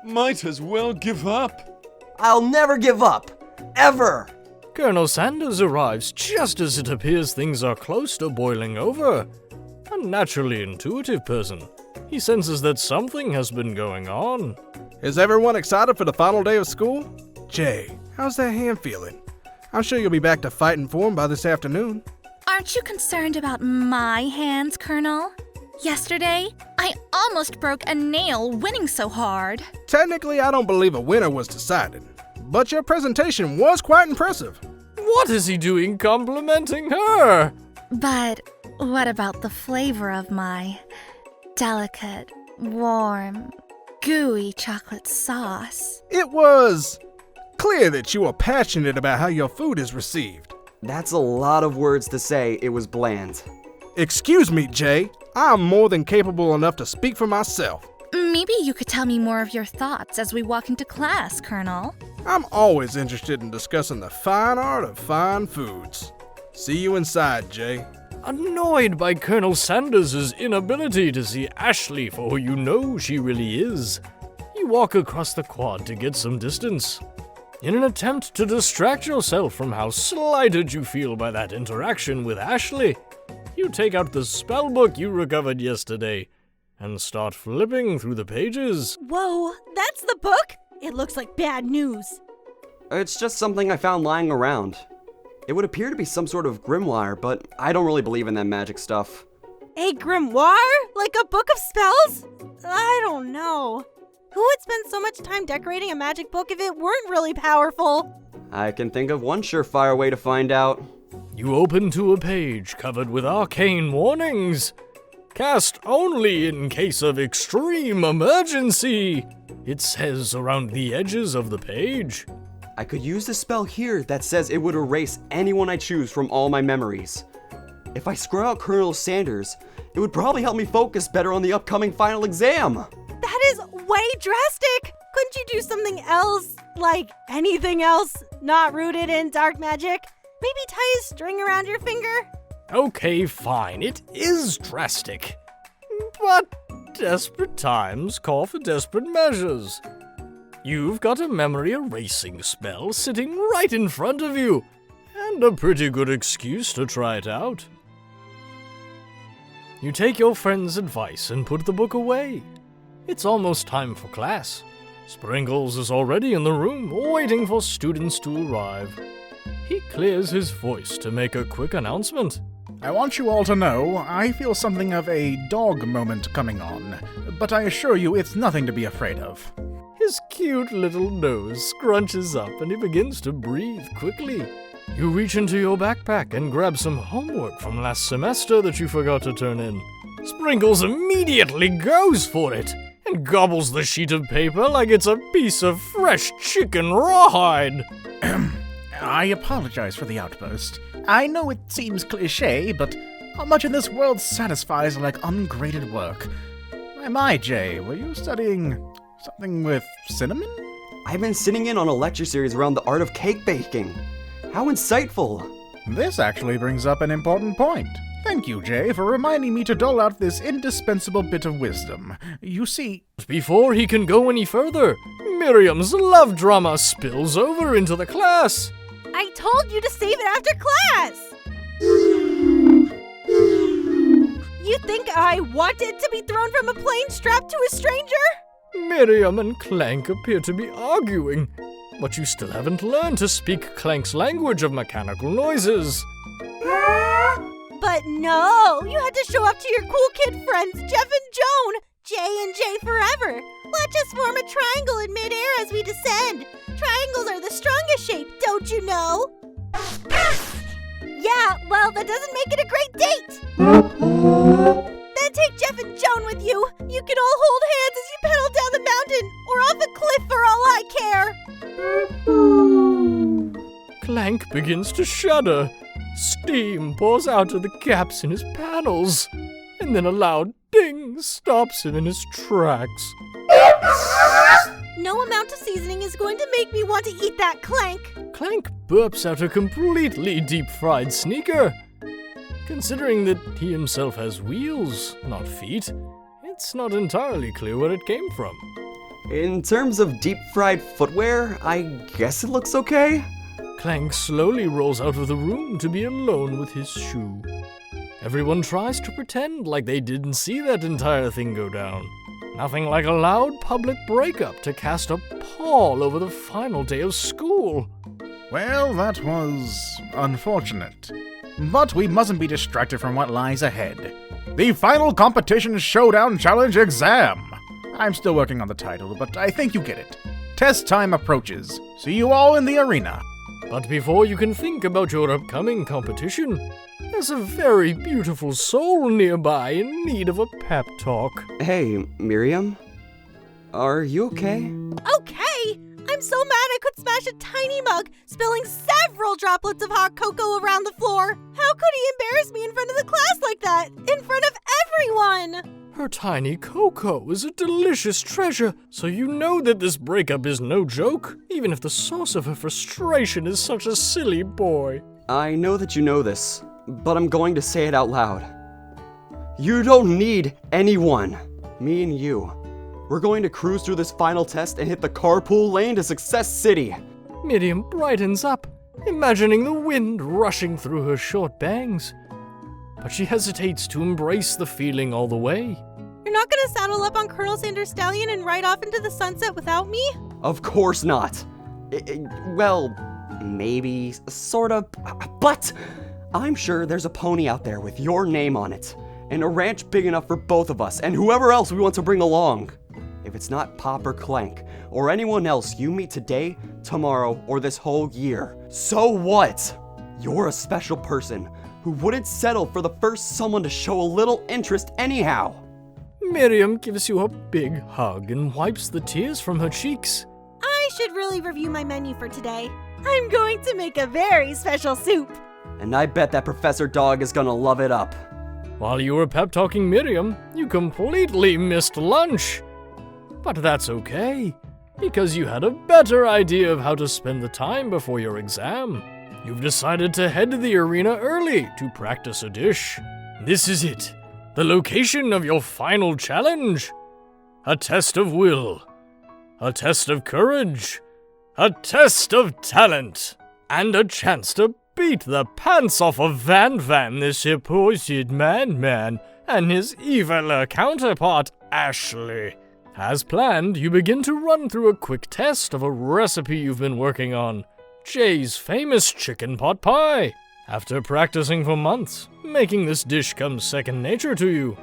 Might as well give up. I'll never give up! Ever! Colonel Sanders arrives just as it appears things are close to boiling over. A naturally intuitive person, he senses that something has been going on. Is everyone excited for the final day of school? Jay, how's that hand feeling? I'm sure you'll be back to fighting form by this afternoon. Aren't you concerned about my hands, Colonel? Yesterday, I almost broke a nail winning so hard. Technically, I don't believe a winner was decided, but your presentation was quite impressive. What is he doing complimenting her? But what about the flavor of my delicate, warm, gooey chocolate sauce? It was clear that you were passionate about how your food is received. That's a lot of words to say it was bland. Excuse me, Jay. I'm more than capable enough to speak for myself. Maybe you could tell me more of your thoughts as we walk into class, Colonel. I'm always interested in discussing the fine art of fine foods. See you inside, Jay. Annoyed by Colonel Sanders' inability to see Aeshleigh for who you know she really is, you walk across the quad to get some distance. In an attempt to distract yourself from how slighted you feel by that interaction with Aeshleigh, you take out the spellbook you recovered yesterday and start flipping through the pages. Whoa, that's the book? It looks like bad news. It's just something I found lying around. It would appear to be some sort of grimoire, but I don't really believe in that magic stuff. A grimoire? Like a book of spells? I don't know. Who would spend so much time decorating a magic book if it weren't really powerful? I can think of one surefire way to find out. You open to a page covered with arcane warnings. Cast only in case of extreme emergency, it says around the edges of the page. I could use the spell here that says it would erase anyone I choose from all my memories. If I screw out Colonel Sanders, it would probably help me focus better on the upcoming final exam. That is way drastic! Couldn't you do something else? Like anything else not rooted in dark magic? Maybe tie a string around your finger? Okay, fine, it is drastic. But desperate times call for desperate measures. You've got a memory erasing spell sitting right in front of you, and a pretty good excuse to try it out. You take your friend's advice and put the book away. It's almost time for class. Sprinkles is already in the room, waiting for students to arrive. He clears his voice to make a quick announcement. I want you all to know I feel something of a dog moment coming on, but I assure you it's nothing to be afraid of. His cute little nose scrunches up and he begins to breathe quickly. You reach into your backpack and grab some homework from last semester that you forgot to turn in. Sprinkles immediately goes for it and gobbles the sheet of paper like it's a piece of fresh chicken rawhide. I apologize for the outburst. I know it seems cliché, but how much in this world satisfies like ungraded work? My, Jay, were you studying something with cinnamon? I've been sitting in on a lecture series around the art of cake baking. How insightful! This actually brings up an important point. Thank you, Jay, for reminding me to dole out this indispensable bit of wisdom. You see... Before he can go any further, Miriam's love drama spills over into the class. I told you to save it after class! You think I wanted to be thrown from a plane strapped to a stranger? Miriam and Clank appear to be arguing, but you still haven't learned to speak Clank's language of mechanical noises. But no, you had to show up to your cool kid friends, Jeff and Joan. J and J forever. Let's just form a triangle in midair as we descend. Triangles are the strongest shape, don't you know? Yeah, well, that doesn't make it a great date. Then take Jeff and Joan with you. You can all hold hands as you pedal down the mountain or off a cliff for all I care. Clank begins to shudder. Steam pours out of the gaps in his panels. And then a loud ding stops him in his tracks. No amount of seasoning is going to make me want to eat that Clank. Clank burps out a completely deep-fried sneaker. Considering that he himself has wheels, not feet, it's not entirely clear where it came from. In terms of deep-fried footwear, I guess it looks okay. Clank slowly rolls out of the room to be alone with his shoe. Everyone tries to pretend like they didn't see that entire thing go down. Nothing like a loud public breakup to cast a pall over the final day of school. Well, that was unfortunate. But we mustn't be distracted from what lies ahead. The final competition showdown challenge exam. I'm still working on the title, but I think you get it. Test time approaches. See you all in the arena. But before you can think about your upcoming competition, there's a very beautiful soul nearby in need of a pep talk. Hey, Miriam? Are you okay? Okay! I'm so mad I could smash a tiny mug, spilling several droplets of hot cocoa around the floor. How could he embarrass me in front of the class like that? In front of everyone! Her tiny cocoa is a delicious treasure, so you know that this breakup is no joke, even if the source of her frustration is such a silly boy. I know that you know this, but I'm going to say it out loud. You don't need anyone. Me and you. We're going to cruise through this final test and hit the carpool lane to Success City. Miriam brightens up, imagining the wind rushing through her short bangs. But she hesitates to embrace the feeling all the way. You're not gonna saddle up on Colonel Sanders' stallion and ride off into the sunset without me? Of course not. Well, maybe, sort of, but I'm sure there's a pony out there with your name on it, and a ranch big enough for both of us and whoever else we want to bring along. If it's not Pop or Clank, or anyone else you meet today, tomorrow, or this whole year, so what? You're a special person who wouldn't settle for the first someone to show a little interest anyhow. Miriam gives you a big hug and wipes the tears from her cheeks. I should really review my menu for today. I'm going to make a very special soup. And I bet that Professor Dog is gonna love it up. While you were pep-talking Miriam, you completely missed lunch. But that's okay, because you had a better idea of how to spend the time before your exam. You've decided to head to the arena early to practice a dish. This is it, the location of your final challenge. A test of will, a test of courage, a test of talent, and a chance to beat the pants off of Van, the supposed man, and his eviler counterpart, Aeshleigh. As planned, you begin to run through a quick test of a recipe you've been working on. Jay's famous chicken pot pie. After practicing for months, making this dish comes second nature to you,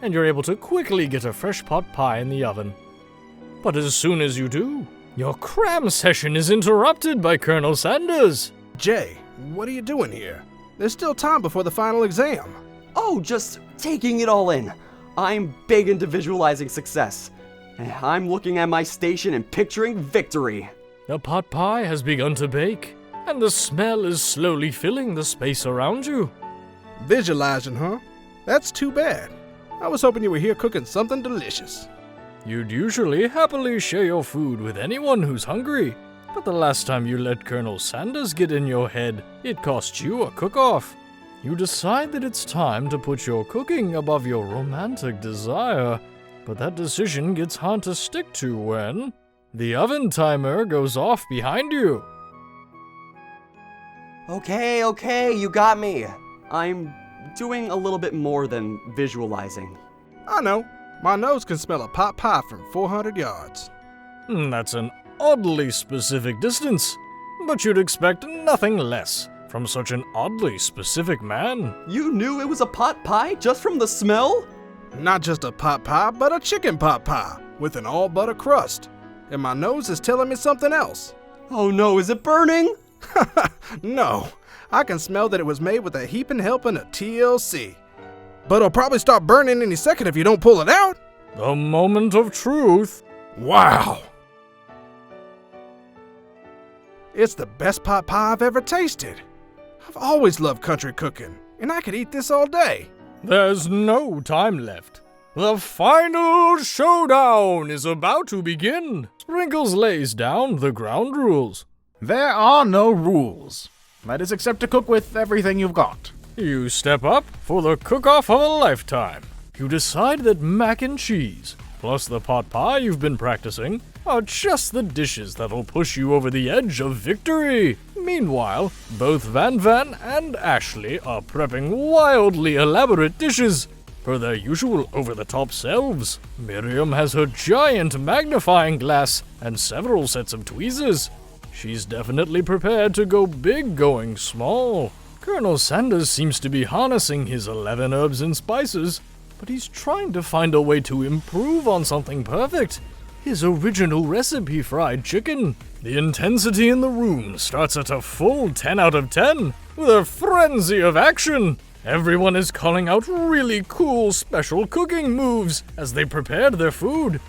and you're able to quickly get a fresh pot pie in the oven. But as soon as you do, your cram session is interrupted by Colonel Sanders. Jay, what are you doing here? There's still time before the final exam. Oh, just taking it all in. I'm big into visualizing success. And I'm looking at my station and picturing victory. The pot pie has begun to bake, and the smell is slowly filling the space around you. Visualizing, huh? That's too bad. I was hoping you were here cooking something delicious. You'd usually happily share your food with anyone who's hungry, but the last time you let Colonel Sanders get in your head, it cost you a cook-off. You decide that it's time to put your cooking above your romantic desire, but that decision gets hard to stick to when the oven timer goes off behind you. Okay, you got me. I'm doing a little bit more than visualizing. I know. My nose can smell a pot pie from 400 yards. That's an oddly specific distance, but you'd expect nothing less from such an oddly specific man. You knew it was a pot pie just from the smell? Not just a pot pie, but a chicken pot pie with an all butter crust. And my nose is telling me something else. Oh no, is it burning? No, I can smell that it was made with a heaping helping of TLC. But it'll probably start burning any second if you don't pull it out. The moment of truth. Wow. It's the best pot pie I've ever tasted. I've always loved country cooking, and I could eat this all day. There's no time left. The final showdown is about to begin. Sprinkles lays down the ground rules. There are no rules. That is except to cook with everything you've got. You step up for the cook-off of a lifetime. You decide that mac and cheese, plus the pot pie you've been practicing, are just the dishes that'll push you over the edge of victory. Meanwhile, both Van and Aeshleigh are prepping wildly elaborate dishes. Per their usual over-the-top selves, Miriam has her giant magnifying glass and several sets of tweezers. She's definitely prepared to go big going small. Colonel Sanders seems to be harnessing his 11 herbs and spices, but he's trying to find a way to improve on something perfect. His original recipe fried chicken. The intensity in the room starts at a full 10 out of 10, with a frenzy of action. Everyone is calling out really cool special cooking moves as they prepared their food.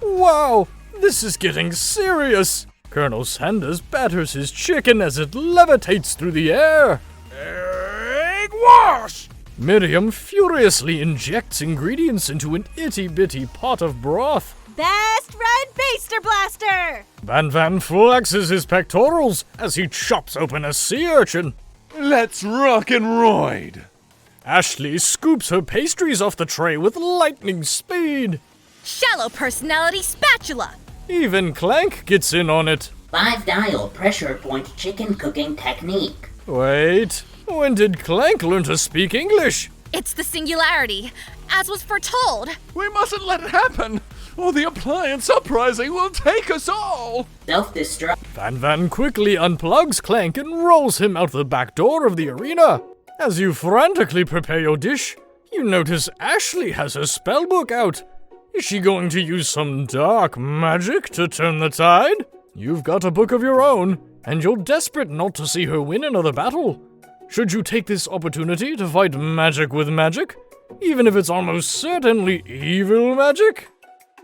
Wow, this is getting serious. Colonel Sanders batters his chicken as it levitates through the air. Egg wash! Miriam furiously injects ingredients into an itty-bitty pot of broth. Best red baster blaster! Van flexes his pectorals as he chops open a sea urchin. Let's rock and roid! Aeshleigh scoops her pastries off the tray with lightning speed. Shallow personality spatula. Even Clank gets in on it. 5-dial pressure point chicken cooking technique. Wait, when did Clank learn to speak English? It's the singularity, as was foretold. We mustn't let it happen, or the appliance uprising will take us all! Self-destruct. Van quickly unplugs Clank and rolls him out the back door of the arena. As you frantically prepare your dish, you notice Aeshleigh has her spellbook out. Is she going to use some dark magic to turn the tide? You've got a book of your own, and you're desperate not to see her win another battle. Should you take this opportunity to fight magic with magic, even if it's almost certainly evil magic?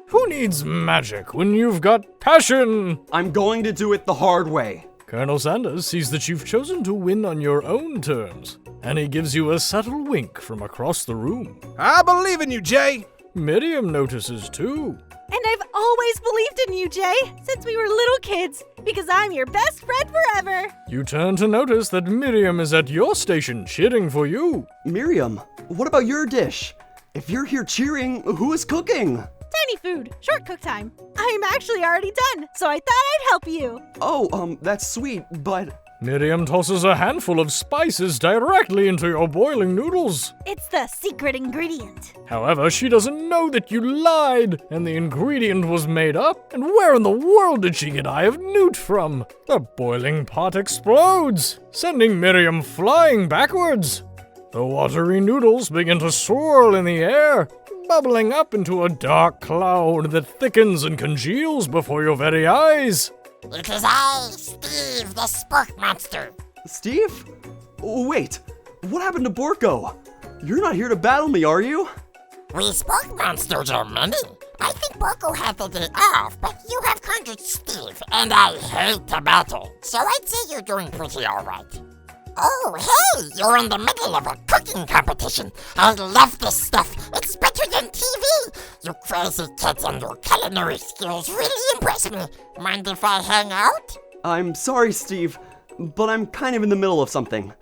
Who needs magic when you've got passion? I'm going to do it the hard way. Colonel Sanders sees that you've chosen to win on your own terms, and he gives you a subtle wink from across the room. I believe in you, Jay. Miriam notices too. And I've always believed in you, Jay, since we were little kids, because I'm your best friend forever. You turn to notice that Miriam is at your station cheering for you. Miriam, what about your dish? If you're here cheering, who is cooking? Tiny food, short cook time. I'm actually already done, so I thought I'd help you. Oh, that's sweet, but... Miriam tosses a handful of spices directly into your boiling noodles. It's the secret ingredient. However, she doesn't know that you lied, and the ingredient was made up. And where in the world did she get Eye of Newt from? The boiling pot explodes, sending Miriam flying backwards. The watery noodles begin to swirl in the air, bubbling up into a dark cloud that thickens and congeals before your very eyes. It is I, Steef, the Spork monster. Steef? Wait, what happened to Borko? You're not here to battle me, are you? We Spork monsters are many. I think Borko had the day off, but you have conjured Steef, and I hate to battle. So I'd say you're doing pretty alright. Oh, hey, you're in the middle of a cooking competition. I love this stuff. It's better than TV. You crazy kids and your culinary skills really impress me. Mind if I hang out? I'm sorry, Steef, but I'm kind of in the middle of something.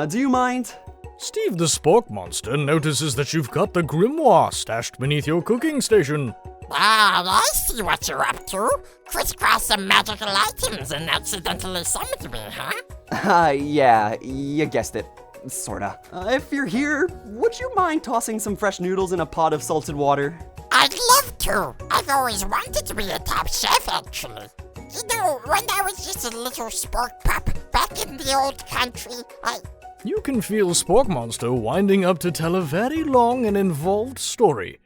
Do you mind? Steef the Spork monster notices that you've got the grimoire stashed beneath your cooking station. Ah, I see what you're up to. Crisscross some magical items and accidentally summoned me, huh? Yeah, you guessed it. Sorta. If you're here, would you mind tossing some fresh noodles in a pot of salted water? I'd love to. I've always wanted to be a top chef, actually. You know, when I was just a little spork pup back in the old country, You can feel Spork Monster winding up to tell a very long and involved story.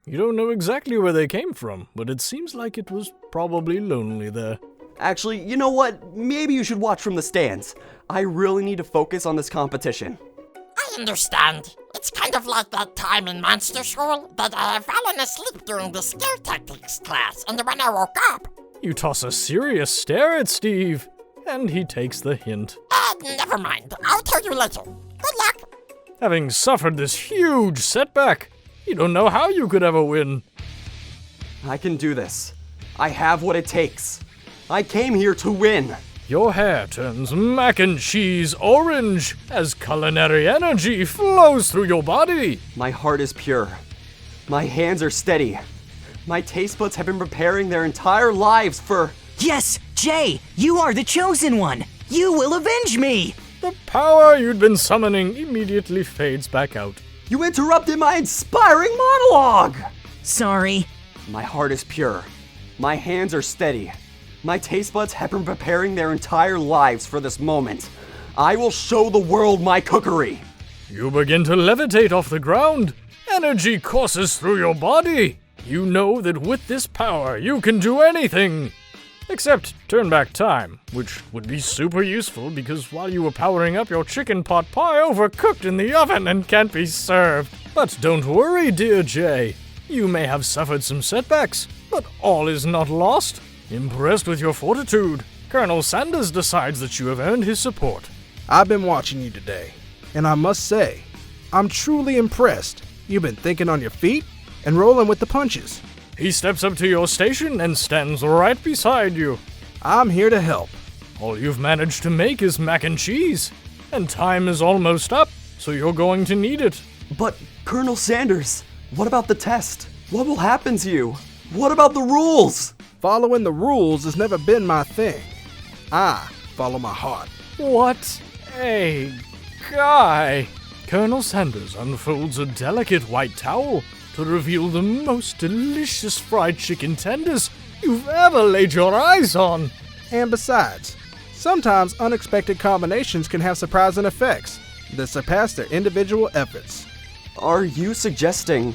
You don't know exactly where they came from, but it seems like it was probably lonely there. Actually, you know what? Maybe you should watch from the stands. I really need to focus on this competition. I understand. It's kind of like that time in monster school that I have fallen asleep during the scare tactics class, and when I woke up... You toss a serious stare at Steef, and he takes the hint. Never mind. I'll tell you later. Good luck. Having suffered this huge setback, you don't know how you could ever win. I can do this. I have what it takes. I came here to win. Your hair turns mac and cheese orange as culinary energy flows through your body. My heart is pure. My hands are steady. My taste buds have been preparing their entire lives for... Yes, Jay, you are the chosen one. You will avenge me. The power you'd been summoning immediately fades back out. You interrupted my inspiring monologue! Sorry. My heart is pure. My hands are steady. My taste buds have been preparing their entire lives for this moment. I will show the world my cookery. You begin to levitate off the ground. Energy courses through your body. You know that with this power, you can do anything. Except turn back time, which would be super useful because while you were powering up, your chicken pot pie overcooked in the oven and can't be served. But don't worry, dear Jay. You may have suffered some setbacks, but all is not lost. Impressed with your fortitude, Colonel Sanders decides that you have earned his support. I've been watching you today, and I must say, I'm truly impressed. You've been thinking on your feet and rolling with the punches. He steps up to your station and stands right beside you. I'm here to help. All you've managed to make is mac and cheese, and time is almost up, so you're going to need it. But, Colonel Sanders, what about the test? What will happen to you? What about the rules? Following the rules has never been my thing. I follow my heart. What a guy! Colonel Sanders unfolds a delicate white towel to reveal the most delicious fried chicken tenders you've ever laid your eyes on. And besides, sometimes unexpected combinations can have surprising effects that surpass their individual efforts. Are you suggesting...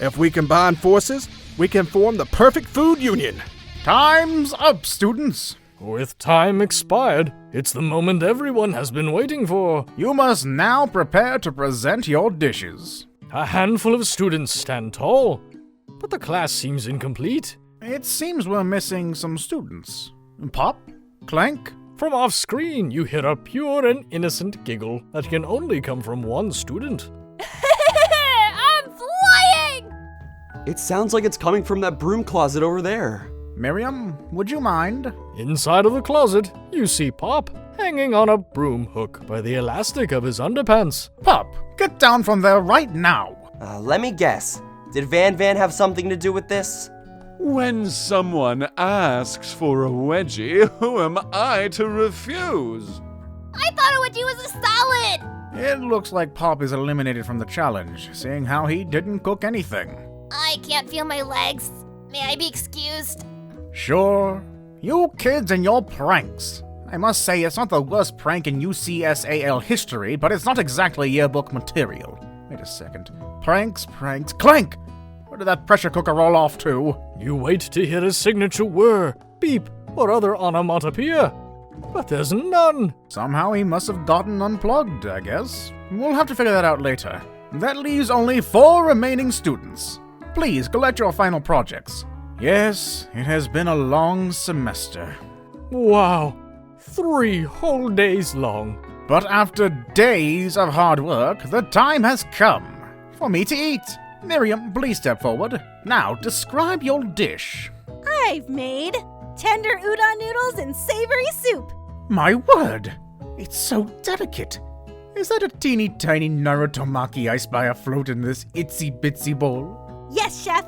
If we combine forces, we can form the perfect food union. Time's up, students. With time expired, it's the moment everyone has been waiting for. You must now prepare to present your dishes. A handful of students stand tall, but the class seems incomplete. It seems we're missing some students. Pop? Clank? From off-screen, you hear a pure and innocent giggle that can only come from one student. I'm flying! It sounds like it's coming from that broom closet over there. Miriam, would you mind? Inside of the closet, you see Pop hanging on a broom hook by the elastic of his underpants. Pop, get down from there right now. Let me guess. Did Van have something to do with this? When someone asks for a wedgie, who am I to refuse? I thought a wedgie was a salad! It looks like Pop is eliminated from the challenge, seeing how he didn't cook anything. I can't feel my legs. May I be excused? Sure. You kids and your pranks. I must say, it's not the worst prank in UCSAL history, but it's not exactly yearbook material. Wait a second. Pranks, Clank! Where did that pressure cooker roll off to? You wait to hear a signature whir, beep, or other onomatopoeia, but there's none. Somehow he must have gotten unplugged, I guess. We'll have to figure that out later. That leaves only 4 remaining students. Please collect your final projects. Yes, it has been a long semester. Wow, 3 whole days long. But after days of hard work, the time has come for me to eat. Miriam, please step forward. Now, describe your dish. I've made tender udon noodles and savory soup. My word! It's so delicate. Is that a teeny tiny Naruto maki I spy afloat in this itsy bitsy bowl? Yes, Chef.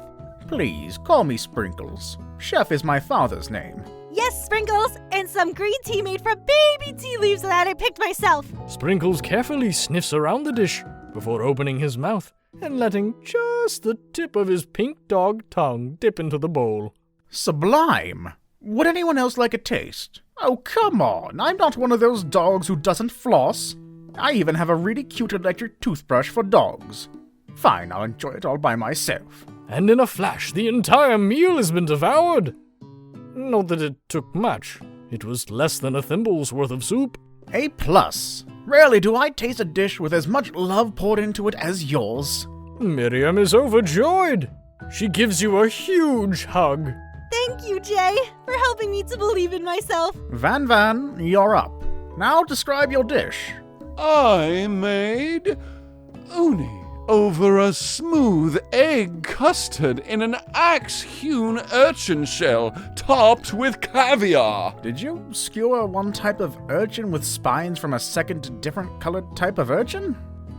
Please, call me Sprinkles. Chef is my father's name. Yes, Sprinkles, and some green tea made from baby tea leaves that I picked myself. Sprinkles carefully sniffs around the dish before opening his mouth and letting just the tip of his pink dog tongue dip into the bowl. Sublime! Would anyone else like a taste? Oh, come on, I'm not one of those dogs who doesn't floss. I even have a really cute electric toothbrush for dogs. Fine, I'll enjoy it all by myself. And in a flash, the entire meal has been devoured. Not that it took much. It was less than a thimble's worth of soup. A+. Rarely do I taste a dish with as much love poured into it as yours. Miriam is overjoyed. She gives you a huge hug. Thank you, Jay, for helping me to believe in myself. Van, you're up. Now describe your dish. I made uni over a smooth egg custard in an axe-hewn urchin shell topped with caviar. Did you skewer one type of urchin with spines from a second different colored type of urchin?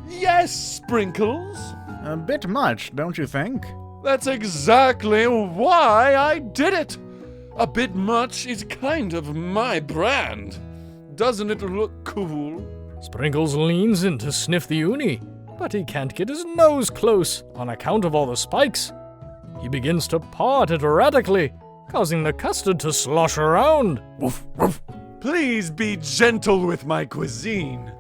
Yes, Sprinkles. A bit much, don't you think? That's exactly why I did it. A bit much is kind of my brand. Doesn't it look cool? Sprinkles leans in to sniff the uni, but he can't get his nose close on account of all the spikes. He begins to paw at it erratically, causing the custard to slosh around. Woof, woof. Please be gentle with my cuisine.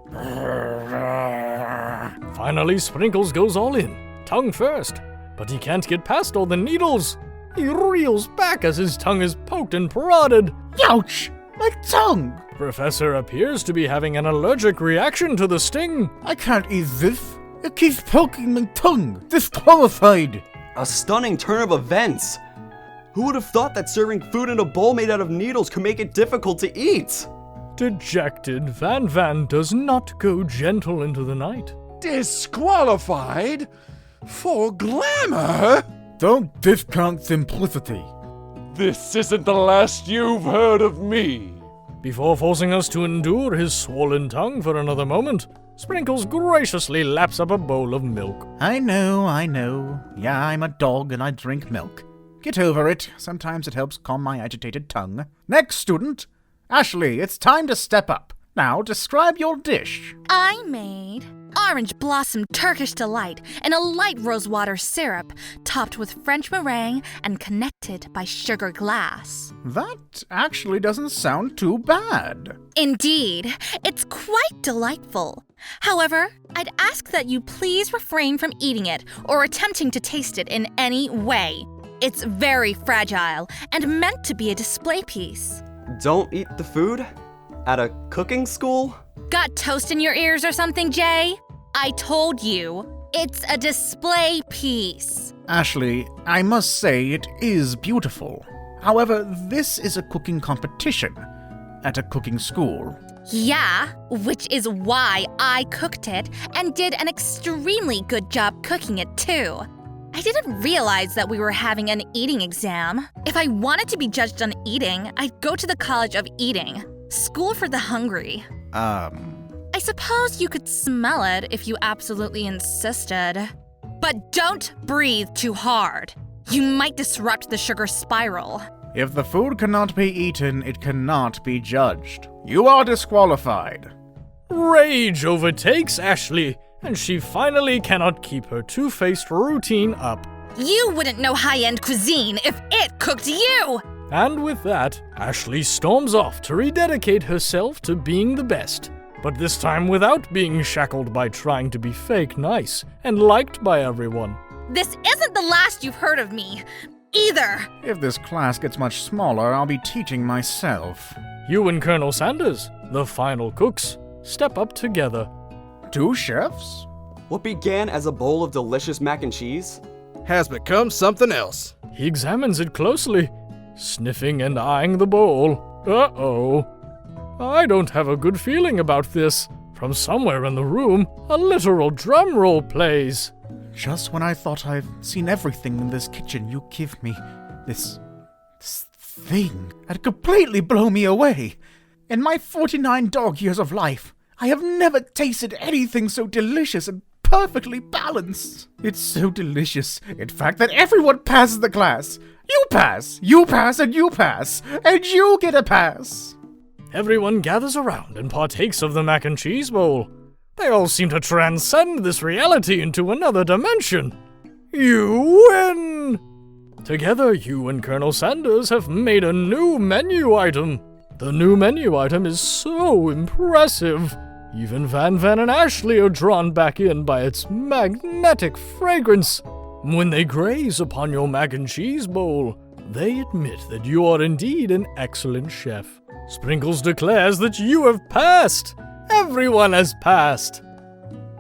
Finally, Sprinkles goes all in, tongue first, but he can't get past all the needles. He reels back as his tongue is poked and prodded. Ouch! My tongue! Professor appears to be having an allergic reaction to the sting. I can't eat this. It keeps poking my tongue. Disqualified. A stunning turn of events. Who would have thought that serving food in a bowl made out of needles could make it difficult to eat? Dejected, Van does not go gentle into the night. Disqualified? For glamour? Don't discount simplicity. This isn't the last you've heard of me. Before forcing us to endure his swollen tongue for another moment, Sprinkles graciously laps up a bowl of milk. I know. Yeah, I'm a dog and I drink milk. Get over it. Sometimes it helps calm my agitated tongue. Next student. Aeshleigh, it's time to step up. Now, describe your dish. I made orange blossom Turkish delight in a light rosewater syrup, topped with French meringue and connected by sugar glass. That actually doesn't sound too bad. Indeed, it's quite delightful. However, I'd ask that you please refrain from eating it or attempting to taste it in any way. It's very fragile and meant to be a display piece. Don't eat the food? At a cooking school? Got toast in your ears or something, Jay? I told you, it's a display piece. Aeshleigh, I must say it is beautiful. However, this is a cooking competition at a cooking school. Yeah, which is why I cooked it and did an extremely good job cooking it too. I didn't realize that we were having an eating exam. If I wanted to be judged on eating, I'd go to the College of Eating. School for the hungry. I suppose you could smell it if you absolutely insisted. But don't breathe too hard. You might disrupt the sugar spiral. If the food cannot be eaten, it cannot be judged. You are disqualified. Rage overtakes Aeshleigh, and she finally cannot keep her two-faced routine up. You wouldn't know high-end cuisine if it cooked you! And with that, Aeshleigh storms off to rededicate herself to being the best, but this time without being shackled by trying to be fake nice and liked by everyone. This isn't the last you've heard of me, either! If this class gets much smaller, I'll be teaching myself. You and Colonel Sanders, the final cooks, step up together. 2 chefs? What began as a bowl of delicious mac and cheese has become something else. He examines it closely, sniffing and eyeing the bowl. Uh-oh. I don't have a good feeling about this. From somewhere in the room, a literal drum roll plays. Just when I thought I've seen everything in this kitchen, you give me this thing that completely blow me away. In my 49 dog years of life, I have never tasted anything so delicious and perfectly balanced. It's so delicious, in fact, that everyone passes the class. You pass, and you pass, and you get a pass. Everyone gathers around and partakes of the mac and cheese bowl. They all seem to transcend this reality into another dimension. You win! Together, you and Colonel Sanders have made a new menu item. The new menu item is so impressive. Even Van and Aeshleigh are drawn back in by its magnetic fragrance. When they graze upon your mac and cheese bowl, they admit that you are indeed an excellent chef. Sprinkles declares that you have passed. Everyone has passed.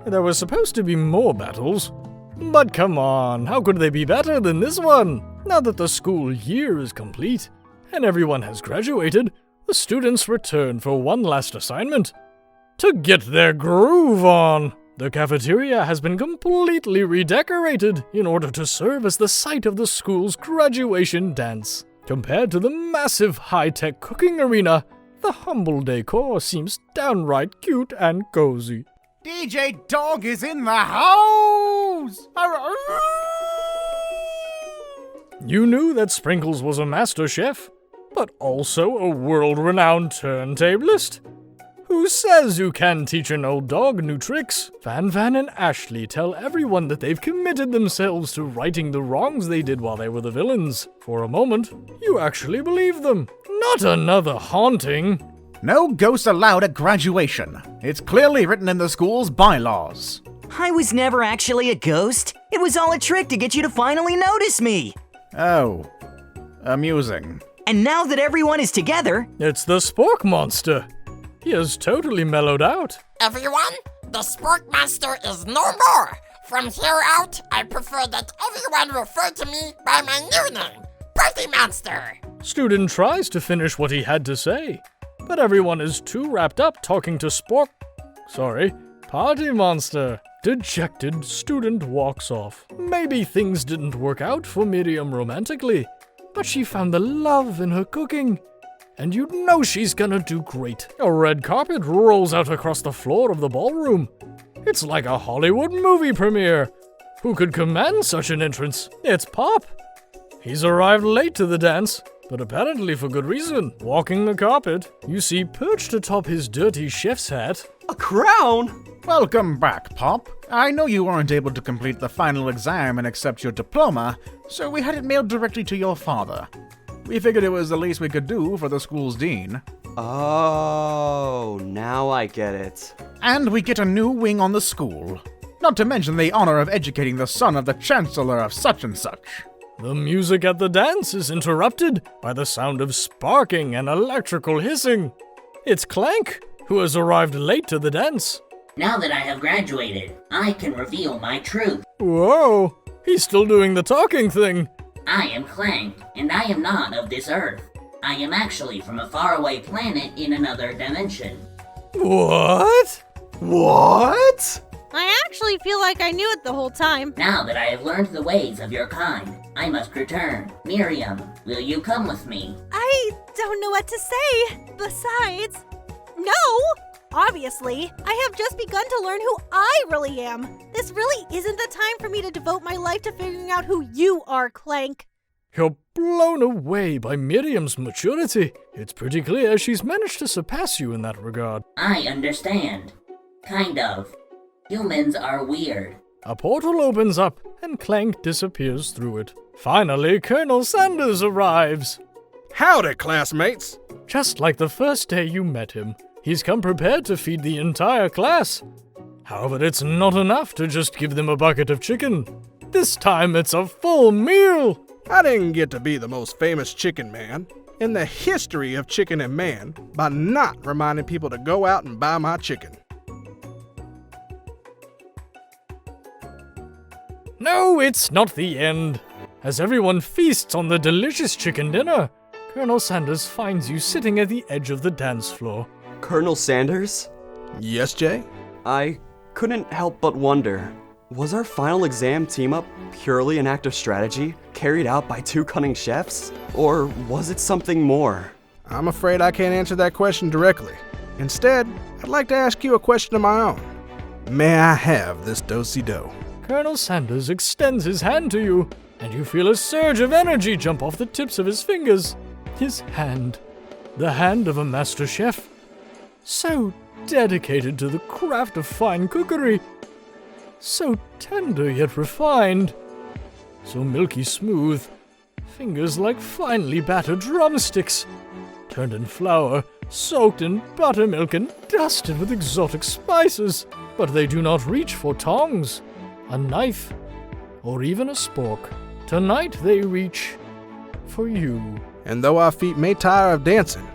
There were supposed to be more battles, but come on, how could they be better than this one? Now that the school year is complete and everyone has graduated, the students return for one last assignment: to get their groove on. The cafeteria has been completely redecorated in order to serve as the site of the school's graduation dance. Compared to the massive high-tech cooking arena, the humble decor seems downright cute and cozy. DJ Dog is in the house! You knew that Sprinkles was a master chef, but also a world-renowned turntablist? Who says you can teach an old dog new tricks? Van and Aeshleigh tell everyone that they've committed themselves to righting the wrongs they did while they were the villains. For a moment, you actually believe them. Not another haunting. No ghosts allowed at graduation. It's clearly written in the school's bylaws. I was never actually a ghost. It was all a trick to get you to finally notice me. Oh, amusing. And now that everyone is together... It's the Spork monster. He has totally mellowed out. Everyone, the Spork monster is no more. From here out, I prefer that everyone refer to me by my new name, Party Monster. Student tries to finish what he had to say, but everyone is too wrapped up talking to Party Monster. Dejected, student walks off. Maybe things didn't work out for Miriam romantically, but she found the love in her cooking. And you know she's gonna do great. A red carpet rolls out across the floor of the ballroom. It's like a Hollywood movie premiere. Who could command such an entrance? It's Pop. He's arrived late to the dance, but apparently for good reason. Walking the carpet, you see perched atop his dirty chef's hat a crown! Welcome back, Pop. I know you weren't able to complete the final exam and accept your diploma, so we had it mailed directly to your father. We figured it was the least we could do for the school's dean. Oh, now I get it. And we get a new wing on the school. Not to mention the honor of educating the son of the chancellor of such and such. The music at the dance is interrupted by the sound of sparking and electrical hissing. It's Clank, who has arrived late to the dance. Now that I have graduated, I can reveal my truth. Whoa, he's still doing the talking thing. I am Clank, and I am not of this earth. I am actually from a faraway planet in another dimension. What? What? I actually feel like I knew it the whole time. Now that I have learned the ways of your kind, I must return. Miriam, will you come with me? I don't know what to say. Besides, no! Obviously, I have just begun to learn who I really am. This really isn't the time for me to devote my life to figuring out who you are, Clank. You're blown away by Miriam's maturity. It's pretty clear she's managed to surpass you in that regard. I understand. Kind of. Humans are weird. A portal opens up, and Clank disappears through it. Finally, Colonel Sanders arrives. Howdy, classmates. Just like the first day you met him, he's come prepared to feed the entire class. However, it's not enough to just give them a bucket of chicken. This time it's a full meal. I didn't get to be the most famous chicken man in the history of chicken and man by not reminding people to go out and buy my chicken. No, it's not the end. As everyone feasts on the delicious chicken dinner, Colonel Sanders finds you sitting at the edge of the dance floor. Colonel Sanders? Yes, Jay? I couldn't help but wonder, was our final exam team-up purely an act of strategy carried out by two cunning chefs? Or was it something more? I'm afraid I can't answer that question directly. Instead, I'd like to ask you a question of my own. May I have this do-si-do? Colonel Sanders extends his hand to you, and you feel a surge of energy jump off the tips of his fingers. His hand. The hand of a master chef. So dedicated to the craft of fine cookery. So tender yet refined. So milky smooth. Fingers like finely battered drumsticks. Turned in flour, soaked in buttermilk and dusted with exotic spices, but they do not reach for tongs, a knife, or even a spork. Tonight they reach for you. And though our feet may tire of dancing,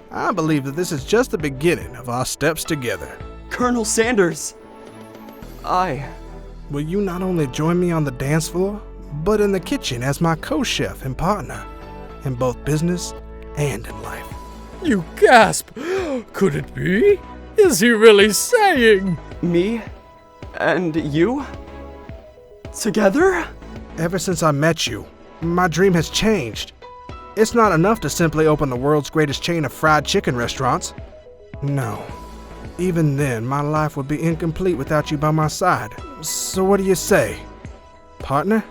I believe that this is just the beginning of our steps together. Colonel Sanders, Will you not only join me on the dance floor, but in the kitchen as my co-chef and partner, in both business and in life? You gasp! Could it be? Is he really saying? Me and you? Together? Ever since I met you, my dream has changed. It's not enough to simply open the world's greatest chain of fried chicken restaurants. No. Even then, my life would be incomplete without you by my side. So what do you say? Partner?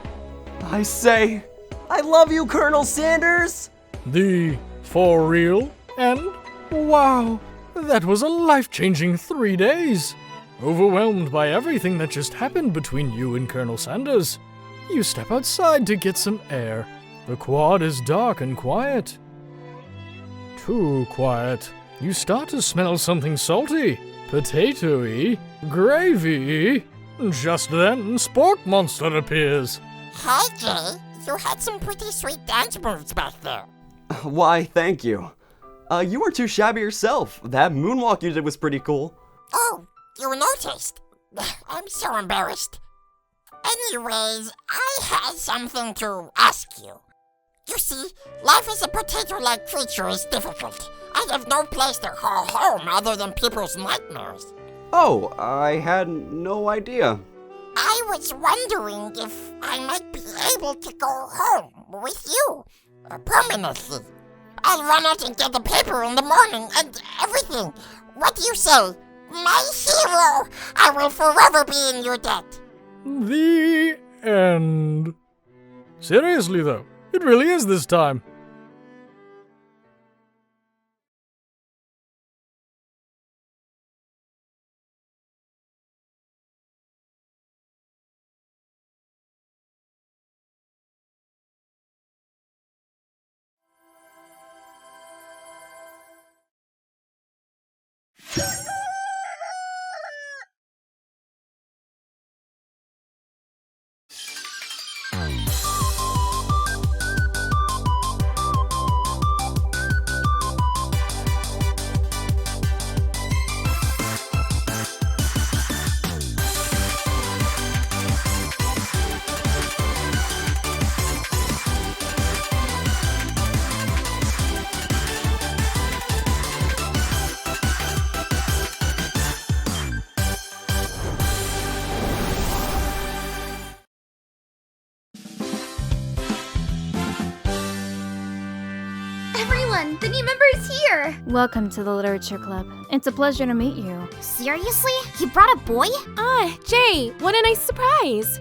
I say, I love you, Colonel Sanders! The for real and wow, that was a life-changing 3 days. Overwhelmed by everything that just happened between you and Colonel Sanders, you step outside to get some air. The quad is dark and quiet. Too quiet. You start to smell something salty, potato-y, gravy. Just then, Spork Monster appears. Hi, Jay. You had some pretty sweet dance moves back there. Why, thank you. You weren't too shabby yourself. That moonwalk you did was pretty cool. Oh, you noticed? I'm so embarrassed. Anyways, I had something to ask you. You see, life as a potato-like creature is difficult. I have no place to call home other than people's nightmares. Oh, I had no idea. I was wondering if I might be able to go home with you permanently. I'll run out and get the paper in the morning and everything. What do you say? My hero! I will forever be in your debt. The end. Seriously though, it really is this time. Everyone, the new member is here! Welcome to the Literature Club. It's a pleasure to meet you. Seriously? You brought a boy? Ah, Jay, what a nice surprise!